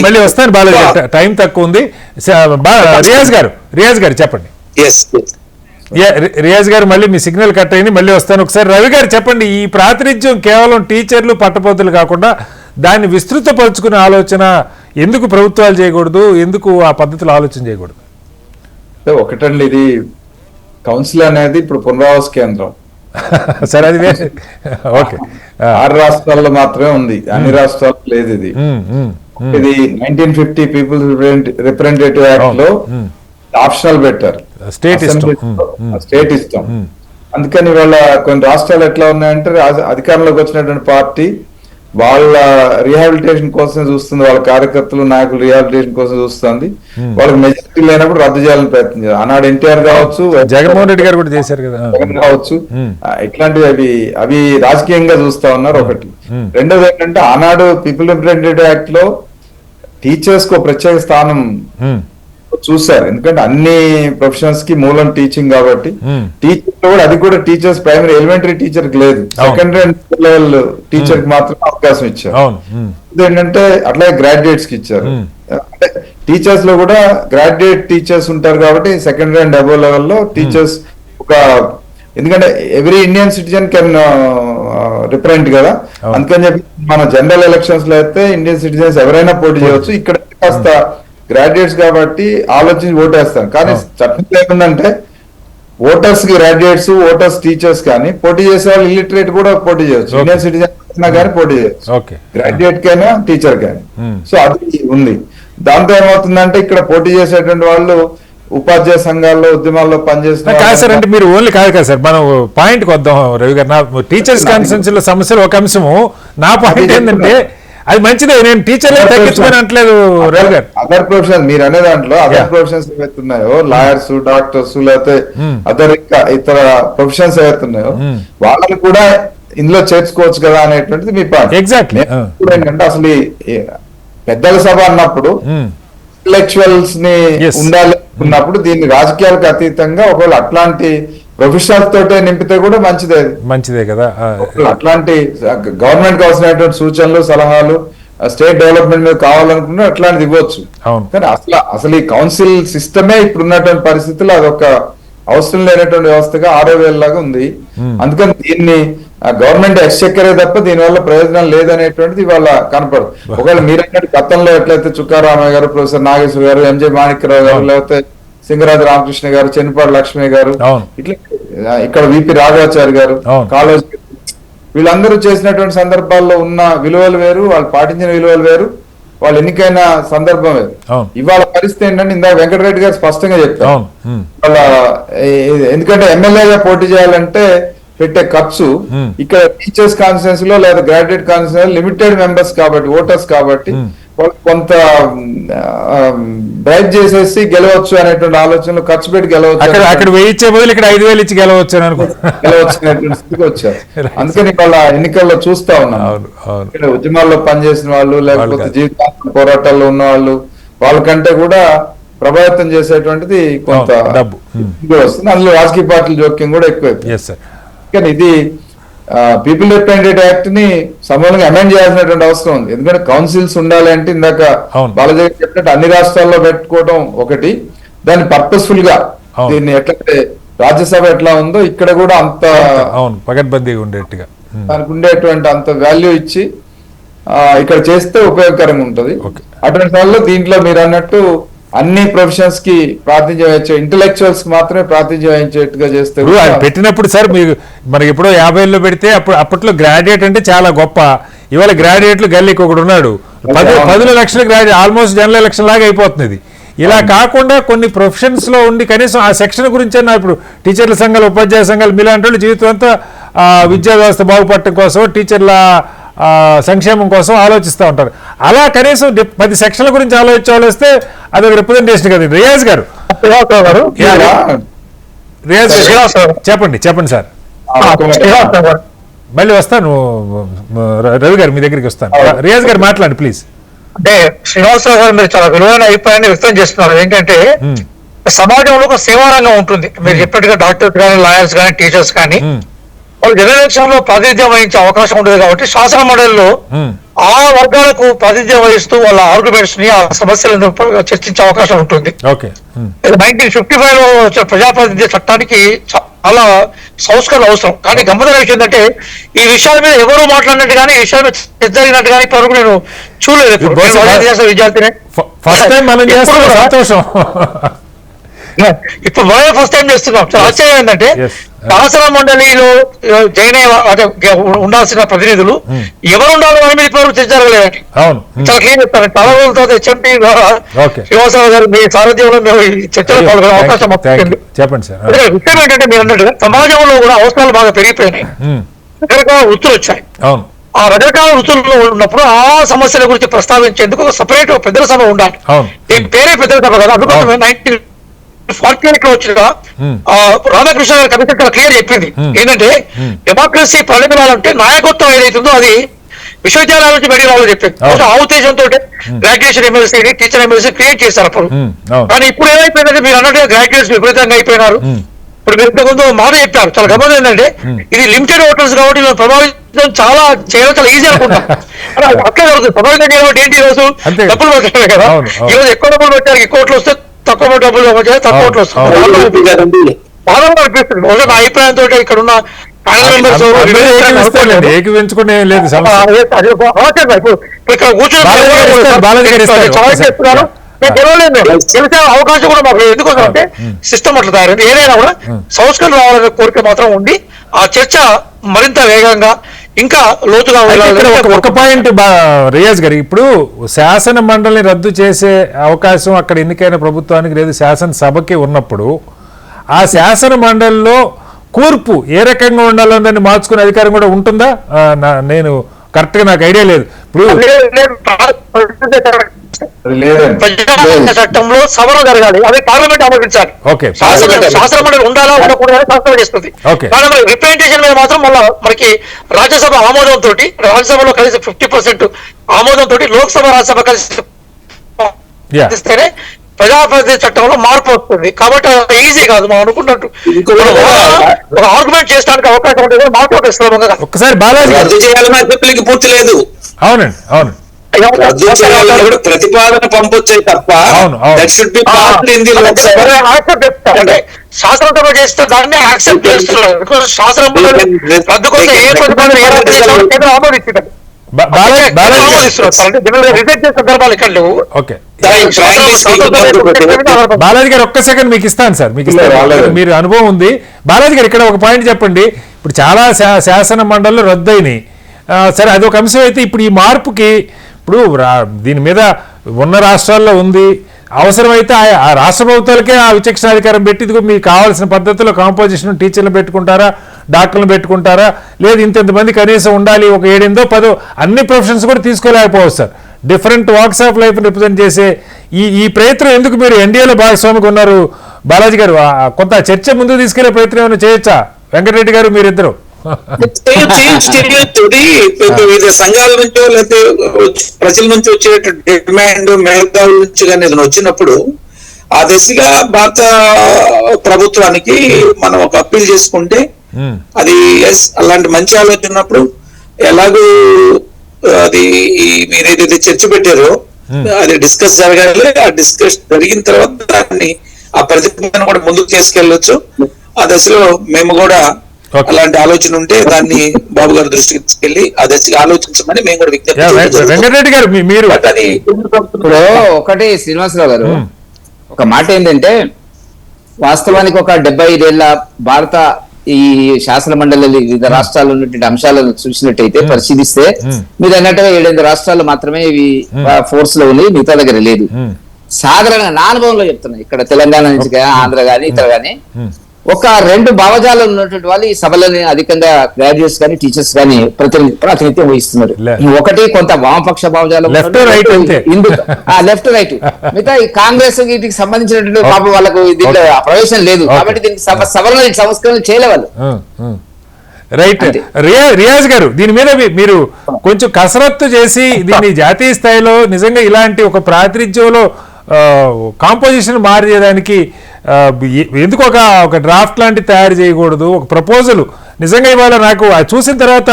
మళ్ళీ వస్తాను బాలాజీ, టైం తక్కువ ఉంది. రియాజ్ గారు చెప్పండి. రియాజ్ గారు మళ్ళీ మీ సిగ్నల్ కట్ అయింది, మళ్ళీ వస్తాను. ఒకసారి రవి గారు చెప్పండి, ఈ ప్రాతినిధ్యం కేవలం టీచర్లు పట్టభద్రులు కాకుండా దాన్ని విస్తృతపరుచుకునే ఆలోచన ఎందుకు ప్రభుత్వాలు చేయకూడదు, ఎందుకు ఆ పద్ధతిలో ఆలోచన చేయకూడదు? ఒకటండి, ఇది కౌన్సిల్ అనేది ఇప్పుడు పునరావాస కేంద్రం. సరే, అది ఓకే, 6 రాష్ట్రాల్లో మాత్రమే ఉంది, అన్ని రాష్ట్రాల్లో లేదు. ఇది 1950 పీపుల్స్ రిప్రజెంటేటివ్ యాక్ట్ లో ఆప్షనల్ పెట్టారు, స్టేట్ ఇష్టం. అందుకని వాళ్ళ కొన్ని రాష్ట్రాలు ఎట్లా ఉన్నాయంటే, అధికారంలోకి వచ్చినటువంటి పార్టీ వాళ్ళ రీహాబిలిటేషన్ కోసం చూస్తుంది, వాళ్ళ కార్యకర్తలు నాయకులు రీహాబిలిటేషన్ కోసం చూస్తుంది. వాళ్ళకి మెజారిటీ లేనప్పుడు రద్దు చేయాలని ప్రయత్నం చేయాలి. ఆనాడు ఎన్టీఆర్ కావచ్చు, జగన్మోహన్ రెడ్డి గారు కూడా చేశారు కదా, జగన్ కావచ్చు, ఇట్లాంటివి అవి రాజకీయంగా చూస్తా ఉన్నారు. ఒకటి. రెండోది ఏంటంటే, ఆనాడు పీపుల్ రిప్రజెంటేటివ్ యాక్ట్ లో టీచర్స్ కు ప్రత్యేక స్థానం చూశారు, ఎందుకంటే అన్ని ప్రొఫెషన్స్ కి మూలం టీచింగ్ కాబట్టి. టీచర్ కూడా, అది కూడా టీచర్స్ ప్రైమరీ ఎలిమెంటరీ టీచర్ కి లేదు, సెకండరీ అండ్ లెవెల్ టీచర్ కి మాత్రం అవకాశం ఇచ్చారు. ఏంటంటే అట్లాగే గ్రాడ్యుయేట్స్ కి ఇచ్చారు. అంటే టీచర్స్ లో కూడా గ్రాడ్యుయేట్ టీచర్స్ ఉంటారు కాబట్టి సెకండరీ అండ్ అబోవ్ లెవెల్లో టీచర్స్ ఒక, ఎందుకంటే every Indian citizen can represent కదా, అందుకని చెప్పి మన జనరల్ ఎలక్షన్స్ లో అయితే ఇండియన్ సిటిజన్స్ ఎవరైనా పోటీ చేయవచ్చు. ఇక్కడ కాస్త గ్రాడ్యుయేట్స్ కాబట్టి ఆలోచించి ఓటేస్తాం. కానీ చట్టం లేకుందంటే ఓటర్స్ గ్రాడ్యుయేట్స్, ఓటర్స్ టీచర్స్ కానీ పోటీ చేసే వాళ్ళు ఇల్లిటరేట్ కూడా పోటీ చేయొచ్చు, ఇండియన్ సిటిజన్ కానీ పోటీ చేయొచ్చు, గ్రాడ్యుయేట్ కైనా టీచర్ కానీ. సో అది ఉంది. దాంతో ఏమవుతుందంటే, ఇక్కడ పోటీ చేసేటువంటి వాళ్ళు ఉపాధ్యాయ సంఘాల్లో, ఉద్యమాల్లో పనిచేస్తున్నారు. కాదు సార్, అంటే మీరు ఓన్లీ కాదు కదా సార్, మనం పాయింట్కి వద్దాం. రవి గారు, నా టీచర్స్ కాన్ఫరెన్స్ లో సమస్యలు ఒక అంశము. నా పాయింట్ ఏంటంటే, అది మంచిదే, నేను టీచర్లు తగ్గించుకొని అంటలేదు రవి గారు. అదర్ ప్రొఫెషన్స్ మీరు అనే దాంట్లో అదర్ ప్రొఫెషన్స్ ఏవైతున్నాయో, లాయర్స్, డాక్టర్స్, లేకపోతే అదర్ ఇతర ప్రొఫెషన్స్ ఏవైతున్నాయో వాళ్ళని కూడా ఇందులో చేర్చుకోవచ్చు కదా అనేటువంటిది మీ పాయింట్. ఎగ్జాక్ట్లీ. ఏంటంటే, అసలు పెద్దల సభ అన్నప్పుడు ఇంటలెక్చువల్స్ ని Yes. ఉండాలి ఉన్నప్పుడు దీన్ని రాజకీయాలకు అతీతంగా ఒకవేళ అట్లాంటి ప్రొఫెషనల్స్ తోటే నింపితే కూడా మంచిదే. మంచిదే కదా. అట్లాంటి గవర్నమెంట్ కావాల్సినటువంటి సూచనలు సలహాలు స్టేట్ డెవలప్మెంట్ మీద కావాలనుకున్నా అట్లాంటిది ఇవ్వచ్చు. అవును. కానీ అసలు ఈ కౌన్సిల్ సిస్టమే ఇప్పుడు ఉన్నటువంటి పరిస్థితుల్లో అదొక అవసరం లేనటువంటి వ్యవస్థగా 6,000 లాగా ఉంది. అందుకని దీన్ని గవర్నమెంట్ ఎక్స్చెక్కరే తప్ప దీనివల్ల ప్రయోజనం లేదనేటువంటిది ఇవాళ కనపడదు. ఒకవేళ మీరన్నట్టు గతంలో ఎట్లయితే చుక్కారామయ్య గారు, ప్రొఫెసర్ నాగేశ్వర గారు, ఎంజే మాణిక్యరావు గారు, లేకపోతే సింగరాజు రామకృష్ణ గారు, చెన్నిపాడు లక్ష్మి గారు, ఇట్లా ఇక్కడ విపి రాఘాచారి గారు, కాళోజీ, వీళ్ళందరూ చేసినటువంటి సందర్భాల్లో ఉన్న విలువలు వేరు, వాళ్ళు పాటించిన విలువలు వేరు, వాళ్ళు ఎన్నికైన సందర్భం వేరు. ఇవాళ పరిస్థితి ఏంటంటే ఇందాక వెంకటరెడ్డి గారు స్పష్టంగా చెప్పారు. వాళ్ళ ఎందుకంటే ఎమ్మెల్యేగా పోటీ చేయాలంటే పెట్టే ఖర్చు ఇక్కడ టీచర్స్ కాన్ఫరెన్స్ లో లేదా గ్రాడ్యుయేట్ కాన్ఫరెన్స్ లిమిటెడ్ మెంబర్స్ కాబట్టి, ఓటర్స్ కాబట్టి వాళ్ళు కొంత బ్రైట్ చేసేసి గెలవచ్చు అనేటువంటి ఆలోచనలు, ఖర్చు పెట్టి గెలవచ్చు, అక్కడ 1000 ఇచ్చే బదులు ఇక్కడ 5,000 ఇచ్చి గెలవచ్చు గెలవచ్చు అనేటువంటి స్థితికి వచ్చారు. అందుకని వాళ్ళ ఎన్నికల్లో చూస్తా ఉన్నాం. ఇక్కడ ఉద్యమాల్లో పనిచేసిన వాళ్ళు, లేకపోతే జీవితాంతం పోరాటాల్లో ఉన్న వాళ్ళు, వాళ్ళకంటే కూడా ప్రభావితం చేసేటువంటిది కొంత డబ్బు వస్తుంది. అందులో రాజకీయ పార్టీల జోక్యం కూడా ఎక్కువైపోయింది. కానీ ఇది పీపుల్ రిప్రజెంటేటివ్ యాక్ట్ ని సమూలంగా అమెండ్ చేయాల్సినటువంటి అవసరం ఉంది. ఎందుకంటే కౌన్సిల్స్ ఉండాలి అంటే ఇందాక బాలాజీ గారు చెప్పినట్టు అన్ని రాష్ట్రాల్లో పెట్టుకోవడం ఒకటి, దాన్ని పర్పస్ఫుల్ గా దీన్ని ఎట్లయితే రాజ్యసభ ఎట్లా ఉందో ఇక్కడ కూడా అంత పకడ్బందీగా ఉండేట్టుగా దానికి ఉండేటువంటి అంత వాల్యూ ఇచ్చి ఇక్కడ చేస్తే ఉపయోగకరంగా ఉంటది. అటువంటి సార్లు దీంట్లో మీరు అన్నట్టు అన్ని ప్రొఫెషన్స్ కి ప్రాతినిధ్యం వహించే ఇంటలెక్చువల్స్ కి మాత్రమే ప్రాతినిధ్యం వహించేట్టుగా చేస్తే పెట్టినప్పుడు సార్ మీరు మనకి ఎప్పుడో 50లో పెడితే అప్పట్లో గ్రాడ్యుయేట్ అంటే చాలా గొప్ప. ఇవాళ గ్రాడ్యుయేట్లు గల్లీకి ఒకడు ఉన్నాడు, 10 లక్షల గ్రాడ్యుయేట్, ఆల్మోస్ట్ జనరల్ ఎలక్షన్ లాగా అయిపోతుంది. ఇలా కాకుండా కొన్ని ప్రొఫెషన్స్ లో ఉండి కనీసం ఆ సెక్షన్ గురించి ఇప్పుడు టీచర్ల సంఘాలు, ఉపాధ్యాయ సంఘాలు, మీలాంటి వాళ్ళు జీవితం అంతా విద్యా వ్యవస్థ బాగుపడటం కోసం, టీచర్ల సంక్షేమం కోసం ఆలోచిస్తూ ఉంటారు. అలా కనీసం 10 సెక్షన్ల గురించి ఆలోచిస్తే అదొక రిప్రజెంటేషన్ కదా. రియాజ్ గారు చెప్పండి సార్. మళ్ళీ వస్తాను రవి గారు, మీ దగ్గరికి వస్తాను. రియాజ్ గారు మాట్లాడండి ప్లీజ్. అంటే శ్రీనివాసరావు గారు మీరు చాలా విలువైన అభిప్రాయాన్ని వ్యక్తం చేస్తున్నారు. ఏంటంటే సమాజంలో ఒక సేవారంగం ఉంటుంది. మీరు చెప్పినట్టుగా డాక్టర్స్ కానీ, లాయర్స్ కానీ, టీచర్స్ కానీ వాళ్ళు జనరల్ ఎలక్షన్ లో ప్రాతినిధ్యం వహించే అవకాశం ఉంటుంది. కాబట్టి శాసన మండలిలో ఆ వర్గాలకు ప్రాతినిధ్యం వహిస్తూ వాళ్ళ ఆర్గ్యుమెంట్స్ ని, ఆ సమస్యలను చర్చించే అవకాశం ఉంటుంది. 1955 లో వచ్చిన ప్రజాప్రాతినిధ్య చట్టానికి చాలా సంస్కరణ అవసరం. కానీ గమ్మత్తైన విషయం ఏంటంటే ఈ విషయాల మీద ఎవరు మాట్లాడినట్టు కానీ, ఈ విషయాల మీద చర్చ జరిగినట్టు కానీ ఇప్పటివరకు నేను చూడలేదు. విద్యార్థిని ఇప్పుడు మనమే ఫస్ట్ టైం చేస్తున్నాం. చాలా ఆశ్చర్యం ఏంటంటే శాసన మండలిలో జైన్ ఉండాల్సిన ప్రతినిధులు ఎవరు ఉండాలో అని మీరు ఇప్పుడు చర్చ జరగలేదండి. చాలా క్లియర్ చెప్తాను. చాలా రోజుల తర్వాత హెచ్ఎంపీ శ్రీనివాసరావు గారు మీ సారథ్యంలో మేము చర్చలో పాల్గొనే అవకాశం చెప్పండి సార్. విషయం ఏంటంటే మీరు అన్నట్టుగా సమాజంలో కూడా అవసరాలు బాగా పెరిగిపోయినాయి, రకరకాల వృత్తులు వచ్చాయి. ఆ రకరకాల వృత్తుల్లో ఉన్నప్పుడు ఆ సమస్యల గురించి ప్రస్తావించేందుకు ఒక సపరేట్ పెద్దల సభ ఉండాలి. దీని పేరే పెద్దల సభ కదా. అందుకోసమే 1948 లో వచ్చిన రాధాకృష్ణ గారి కమిషన్ చాలా క్లియర్ చెప్పింది ఏంటంటే డెమోక్రసీ పరిణమించాలంటే నాయకత్వం ఏదైతుందో అది విశ్వవిద్యాలయాల నుంచి బయటికి రావాలని చెప్పింది. ఆ ఉద్దేశంతో గ్రాడ్యుయేషన్ ఎమ్మెల్సీని, టీచర్ ఎమ్మెల్సీ క్రియేట్ చేశారు అప్పుడు. కానీ ఇప్పుడు ఏమైపోయిందంటే మీరు అన్నట్టుగా గ్రాడ్యుయేట్స్ విపరీతంగా అయిపోయినారు. ఇప్పుడు మీరు ఇంతకుముందు మాట చెప్పారు, చాలా గమనం ఏంటంటే ఇది లిమిటెడ్ ఓటర్స్ కాబట్టి వీళ్ళని ప్రభావితం చాలా చేయడం చాలా ఈజీ అనుకుంటాం. అట్లే జరుగుతుంది. ప్రభావితం చేయడం ఏంటి, ఈ రోజు డబ్బులు పెట్టారు కదా, ఈ రోజు ఎక్కువ డబ్బులు పెట్టారు, ఎక్కువ ఓట్లు వస్తే తక్కువ డబ్బులు తక్కువ ఓట్లు వస్తుంది. బాగా అనిపిస్తుంది. బహుశా నా అభిప్రాయంతో ఇక్కడ ఉన్న ఏకీవించుకునే లేదు. ఇక్కడ కూర్చొని గెలిచే అవకాశం కూడా మాకు ఎందుకోసం అంటే సిస్టమ్ అట్లా తయారైంది. ఏదైనా కూడా సంస్కరణ రావాలనే కోరిక మాత్రం ఉండి ఆ చర్చ మరింత వేగంగా ఇంకా లోతుగా ఒక పాయింట్ రియాజ్ గారు, ఇప్పుడు శాసన మండలిని రద్దు చేసే అవకాశం అక్కడ ఎన్నికైన ప్రభుత్వానికి లేదు, శాసనసభకి ఉన్నప్పుడు ఆ శాసన మండలిలో కూర్పు ఏ రకంగా ఉండాలో దాన్ని మార్చుకునే అధికారం కూడా ఉంటుందా? నేను కరెక్ట్ గా నాకు ఐడియా లేదు. ఇప్పుడు చట్టంలో సవరణ జరగాలి, అదే పార్లమెంట్ ఆమోదించాలి. శాసన మండలి ఉండాలా ఉండకూడదా శాసనం చేస్తుంది. రిప్రజెంటేషన్ మీద మాత్రం మళ్ళీ మనకి రాజ్యసభ ఆమోదంతో, రాజ్యసభలో కలిసి 50% ఆమోదంతో, లోక్సభ రాజ్యసభ కలిసి ఇస్తేనే ప్రజాప్రతినిధి చట్టంలో మార్పు వస్తుంది. కాబట్టి ఈజీ కాదు మనం అనుకున్నట్టు ఒక ఆర్గ్యుమెంట్ చేయడానికి అవకాశం ఉంటుంది. మార్పు ఒక్కసారి బాలాజీ పూర్తి లేదు. అవునండి, అవును, ప్రతిపాదన పంపొచ్చాయి తప్ప అంటే శాసనసభ చేస్తే దాన్ని యాక్సెప్ట్ చేస్తున్నారు. శాసనసభ రద్దు కోసం ఏ ప్రతిపాదన ఆమోదించింది రిజెక్ట్ చేసే సందర్భాలు ఇక్కడ లేవు. ఓకే బాలాజీ గారు ఒక్క సెకండ్ మీకు ఇస్తాను సార్, మీకు ఇస్తాను, మీరు అనుభవం ఉంది. బాలాజీ గారు ఇక్కడ ఒక పాయింట్ చెప్పండి. ఇప్పుడు చాలా శాసన మండళ్ళు రద్దయినాయి, సరే అదొక అంశం అయితే ఇప్పుడు ఈ మార్పుకి ఇప్పుడు దీని మీద ఉన్న రాష్ట్రాల్లో ఉంది, అవసరమైతే ఆ రాష్ట్ర ప్రభుత్వాలకే ఆ విచక్షణాధికారం పెట్టి ఇదిగో మీకు కావాల్సిన పద్ధతిలో కాంపోజిషన్ టీచర్లు పెట్టుకుంటారా, డాక్టర్లు పెట్టుకుంటారా, లేదు ఇంతమంది కనీసం ఉండాలి, ఒక 7-10 అన్ని ప్రొఫెషన్స్ కూడా తీసుకోలేకపోవచ్చు sir. Different walks of life represent చేసే ఈ ప్రయత్నం ఎందుకు మీరు ఎన్డీఏలో భాగస్వామిగా ఉన్నారు బాలాజీ గారు? కొంత చర్చ ముందుకు తీసుకెళ్లే ప్రయత్నం ఏమైనా చేయొచ్చా వెంకటరెడ్డి గారు మీరిద్దరు? వివిధ సంఘాల నుంచో లేకపోతే ప్రజల నుంచి వచ్చే డిమాండ్ మేధావుల నుంచి కానీ ఏదైనా వచ్చినప్పుడు ఆ దిశగా భారత ప్రభుత్వానికి మనం ఒక అప్పీల్ చేసుకుంటే అది అలాంటి మంచి ఆలోచన ఉన్నప్పుడు ఎలాగూ అది మీరు ఏదైతే చర్చ పెట్టారో అది డిస్కస్ జరగాలి. ఆ డిస్కస్ జరిగిన తర్వాత దాన్ని ఆ ప్రతిపాదన కూడా ముందుకు తీసుకెళ్లొచ్చు. ఆ దశలో మేము కూడా అలాంటి ఆలోచన ఉంటే దాన్ని బాబు గారి దృష్టికి తీసుకెళ్లి ఆ దశగా ఆలోచించమని మేము కూడా విజ్ఞప్తి. వెంకటరెడ్డి గారు మీరు ఇప్పుడు ఒకటి శ్రీనివాసరావు గారు ఒక మాట ఏంటంటే, వాస్తవానికి ఒక 75 ఏళ్ల భారత ఈ శాసన మండలి వివిధ రాష్ట్రాల్లో ఉన్నటువంటి అంశాలను చూసినట్టయితే పరిశీలిస్తే మీరు అన్నట్టుగా 7-8 రాష్ట్రాలు మాత్రమే ఇవి ఫోర్స్ లో ఉన్నాయి, మిగతా దగ్గర లేదు. సాధారణంగా నా అనుభవంలో చెప్తున్నా, ఇక్కడ తెలంగాణ నుంచి ఆంధ్ర గానీ ఇతర గానీ ఒక 2 భావజాలు ఉన్నటువంటి వాళ్ళు ఈ సభలని అధికంగా గ్రాడ్యుయేట్స్ కానీ టీచర్స్ కానీ ప్రాతినిధ్యం వహిస్తున్నారు. ఒకటి కొంత వామపక్ష భావజాలం, లెఫ్ట్ రైట్, మిగతా ఈ కాంగ్రెస్ వీటికి సంబంధించినటువంటి పాపం వాళ్ళకు దీంట్లో ప్రవేశం లేదు. కాబట్టి దీనికి సభలో సంస్కరణ చేయలేవాళ్ళు. రైట్. రియాజ్ గారు దీని మీద మీరు కొంచెం కసరత్తు చేసి దీన్ని జాతీయ స్థాయిలో నిజంగా ఇలాంటి ఒక ప్రాతినిధ్యంలో కాంపోజిషన్ మార్చేయడానికి ఎందుకు ఒక డ్రాఫ్ట్ లాంటి తయారు చేయకూడదు? ఒక ప్రపోజల్ నిజంగా ఇవాళ నాకు చూసిన తర్వాత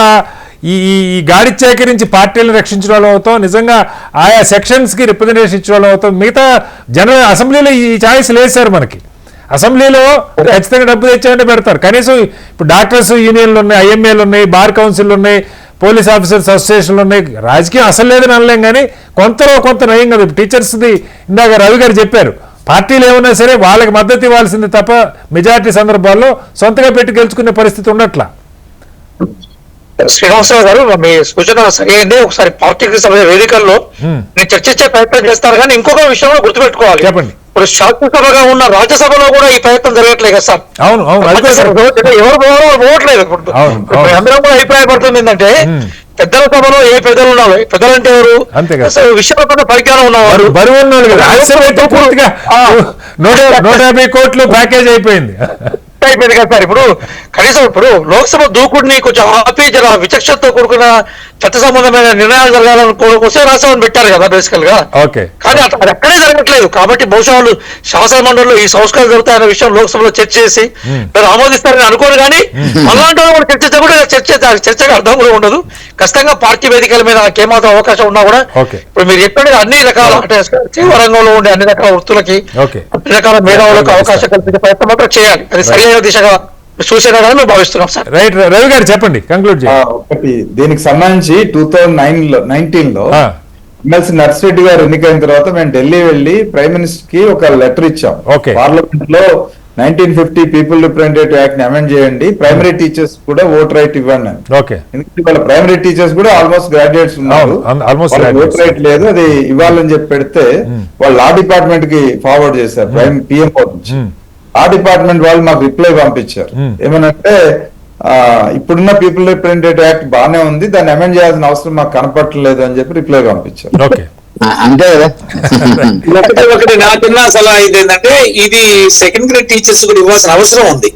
ఈ గాడి సేకరించి పార్టీలను రక్షించడం వల్ల అవుతాం, నిజంగా ఆయా సెక్షన్స్కి రిప్రజెంటేషన్ ఇచ్చడం వల్ల అవుతాం. మిగతా అసెంబ్లీలో ఈ ఛాయిస్ లేదు సార్. మనకి అసెంబ్లీలో ఖచ్చితంగా డబ్బు తెచ్చామంటే పెడతారు. కనీసం ఇప్పుడు డాక్టర్స్ యూనియన్లు ఉన్నాయి, ఐఎంఏలు ఉన్నాయి, బార్ కౌన్సిల్ ఉన్నాయి, పోలీస్ ఆఫీసర్స్ అసోసియేషన్లు ఉన్నాయి. రాజకీయం అసలు లేదని అనలేం, కానీ కొంత నయం కదా. టీచర్స్ది ఇందాక రవి గారు చెప్పారు, పార్టీలు ఏమన్నా సరే వాళ్ళకి మద్దతు ఇవ్వాల్సింది తప్ప మెజారిటీ సందర్భాల్లో సొంతగా పెట్టి గెలుచుకునే పరిస్థితి ఉండట్లా. శ్రీనివాసరావు గారు మీ సూచన సరైంది. ఒకసారి పార్టీకి సంబంధించిన వేదికల్లో నేను చర్చించే ప్రయత్నం చేస్తారు, కానీ ఇంకొక విషయం గుర్తుపెట్టుకోవాలి. చెప్పండి. ఇప్పుడు శాసనసభగా ఉన్న రాజ్యసభలో కూడా ఈ ప్రయత్నం జరగట్లేదు కదా సార్. అవును, ఎవరు పోవట్లేదు. అందరం కూడా అభిప్రాయపడుతుంది ఏంటంటే, పెద్దల సభలో ఏ పెద్దలు ఉన్నారు, పెద్దలు అంటే ఎవరు, విషయంలో పరిజ్ఞానం ఉన్నవారు, 150 కోట్లు ప్యాకేజ్ అయిపోయింది కదా సార్. ఇప్పుడు కనీసం లోక్సభ దూకుడిని కొంచెం ఆపి విచక్షణతో కూడుకున్న చట్ట సంబంధమైన నిర్ణయాలు జరగాలని కోసం రాష్ట్రాన్ని పెట్టారు కదా బేసికల్ గా. కానీ అది ఎక్కడే జరగట్లేదు. కాబట్టి బహుశా వాళ్ళు శాసన మండలిలో ఈ సంస్కరణ జరుగుతాయన్న విషయం లోక్సభలో చర్చ చేసి మీరు ఆమోదిస్తారని అనుకోరు, కానీ అలాంటి వాళ్ళు చర్చించకుండా చర్చగా అర్థం కూడా ఉండదు. ఖచ్చితంగా పార్టీ వేదికల మీద ఏమాత్రం అవకాశం ఉన్నా కూడా ఇప్పుడు మీరు చెప్పినట్టుగా అన్ని రకాల అంటే సేవా రంగంలో ఉండే అన్ని రకాల వృత్తులకి అన్ని రకాల మేధావులకు అవకాశం కల్పించే ప్రయత్నం మాత్రం చేయాలి. అది సరైన దిశగా చూసేదాన్ని భావిస్తున్నాం సార్. రైట్, రవి గారు చెప్పండి, కంక్లూడ్ ఒకటి దీనికి సంబంధించి 2019లో ఎమ్మెల్సీ నర్సిరెడ్డి గారు ఎన్నికైన తర్వాత మేము ఢిల్లీ వెళ్లి ప్రైమ్ మినిస్టర్ కి ఒక లెటర్ ఇచ్చాం. పార్లమెంట్ లో 1950 పీపుల్ రిప్రజెంటేటివ్ యాక్ట్ ని అమెండ్ చేయండి, ప్రైమరీ టీచర్స్ కూడా ఓట్ రైట్ ఇవ్వండి. ఎందుకంటే వాళ్ళ ప్రైమరీ టీచర్స్ కూడా ఆల్మోస్ట్ గ్రాడ్యుయేట్స్ ఉన్నారు, ఓట్ రైట్ లేదు, అది ఇవ్వాలని చెప్పి పెడితే వాళ్ళు లా డిపార్ట్మెంట్ కి ఫార్వర్డ్ చేశారు పిఎం నుంచి. ఆ డిపార్ట్మెంట్ వాళ్ళు మాకు రిప్లై పంపించారు, ఏమనంటే ఇప్పుడున్న పీపుల్ రిప్రజెంటేటివ్ యాక్ట్ బాగానే ఉంది, దాన్ని అమెండ్ చేయాల్సిన అవసరం మాకు కనపడలేదు అని చెప్పి రిప్లై పంపించారు. అంతే కదా. ఒకటి నాకున్న సలహా ఇది ఏంటంటే, ఇది సెకండ్ గ్రేడ్ టీచర్స్ కూడా ఇవ్వాల్సిన అవసరం ఉంది.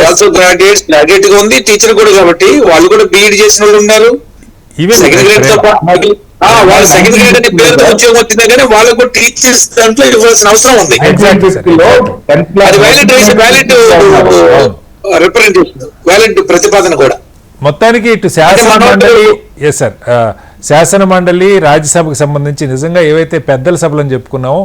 ఆల్సో గ్రాడ్యుయేట్ గా ఉంది, టీచర్ కూడా, కాబట్టి వాళ్ళు కూడా బీఈడి చేసిన వాళ్ళు ఉన్నారు. సెకండ్ గ్రేడ్ తో వాళ్ళ సెకండ్ గ్రేడ్ అనే పేరుతో ఉద్యోగం వచ్చిందా కానీ వాళ్ళకు కూడా టీచర్స్ దాంట్లో ఇవ్వాల్సిన అవసరం ఉంది. అది వ్యాలిడ్ రిప్రజెంటేషన్, వ్యాలిడ్ ప్రతిపాదన కూడా. మొత్తానికి ఇటు శాసన మండలి సార్ శాసన మండలి రాజ్యసభకు సంబంధించి నిజంగా ఏవైతే పెద్దల సభలు అని చెప్పుకున్నామో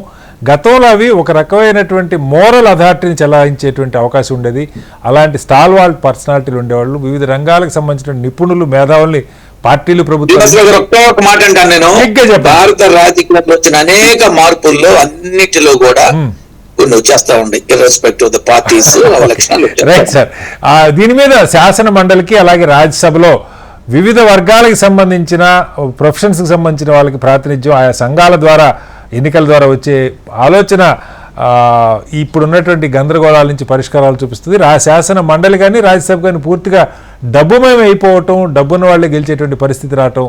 గతంలో అవి ఒక రకమైనటువంటి మోరల్ అథారిటీని చెలాయించేటువంటి అవకాశం ఉండేది. అలాంటి స్టాల్ వాల్డ్ పర్సనాలిటీలు ఉండేవాళ్ళు, వివిధ రంగాలకు సంబంధించిన నిపుణులు, మేధావుల్ని పార్టీలు, ప్రభుత్వాలు. ఒక మాట అంటాను నేను, భారత రాజకీయాల్లో వచ్చిన అనేక మార్పుల్లో అన్నిటిలో కూడా కొన్ని వచ్చేస్తా ఉండే ఇర్రెస్పెక్ట్ ఆఫ్ ద పార్టీస్ లక్షణాలు. రైట్ సార్, దీని మీద శాసన మండలికి అలాగే రాజ్యసభలో వివిధ వర్గాలకు సంబంధించిన ప్రొఫెషన్స్కి సంబంధించిన వాళ్ళకి ప్రాతినిధ్యం ఆయా సంఘాల ద్వారా ఎన్నికల ద్వారా వచ్చే ఆలోచన ఇప్పుడున్నటువంటి గందరగోళాల నుంచి పరిష్కారాలు చూపిస్తుంది. శాసన మండలి కానీ రాజ్యసభ కానీ పూర్తిగా డబ్బుమయం అయిపోవటం, డబ్బున్న వాళ్ళే గెలిచేటువంటి పరిస్థితి రావటం,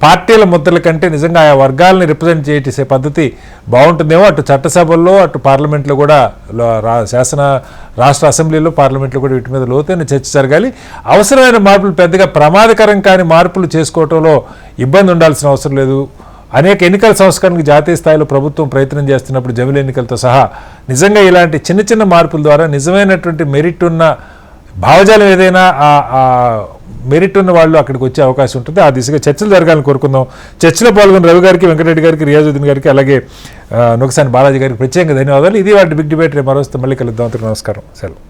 పార్టీల ముద్రల కంటే నిజంగా ఆయా వర్గాలని రిప్రజెంట్ చేసే పద్ధతి బాగుంటుందేమో. అటు చట్టసభల్లో అటు పార్లమెంట్లో కూడా రాష్ట్ర అసెంబ్లీలో పార్లమెంట్లో కూడా వీటి మీద లోతైన చర్చ జరగాలి. అవసరమైన మార్పులు పెద్దగా ప్రమాదకరం కాని మార్పులు చేసుకోవటంలో ఇబ్బంది ఉండాల్సిన అవసరం లేదు. అనేక ఎన్నికల సంస్కరణకు జాతీయ స్థాయిలో ప్రభుత్వం ప్రయత్నం చేస్తున్నప్పుడు జమిలీ ఎన్నికలతో సహా నిజంగా ఇలాంటి చిన్న చిన్న మార్పుల ద్వారా నిజమైనటువంటి మెరిట్ ఉన్న భావజాలం ఏదైనా మెరిట్ ఉన్న వాళ్ళు అక్కడికి వచ్చే అవకాశం ఉంటుంది. ఆ దిశగా చర్చలు జరగాలని కోరుకుందాం. చర్చలో పాల్గొన్న రవి గారికి, వెంకటరెడ్డి గారికి, రియాజుద్దీన్ గారికి, అలాగే నొకసాని బాలాజీ గారికి ప్రత్యేకంగా ధన్యవాదాలు. ఇది వాటి బిగ్ డిబేట్. మరోస్తే మళ్ళీ కలుద్దాం. నమస్కారం, సెలవు.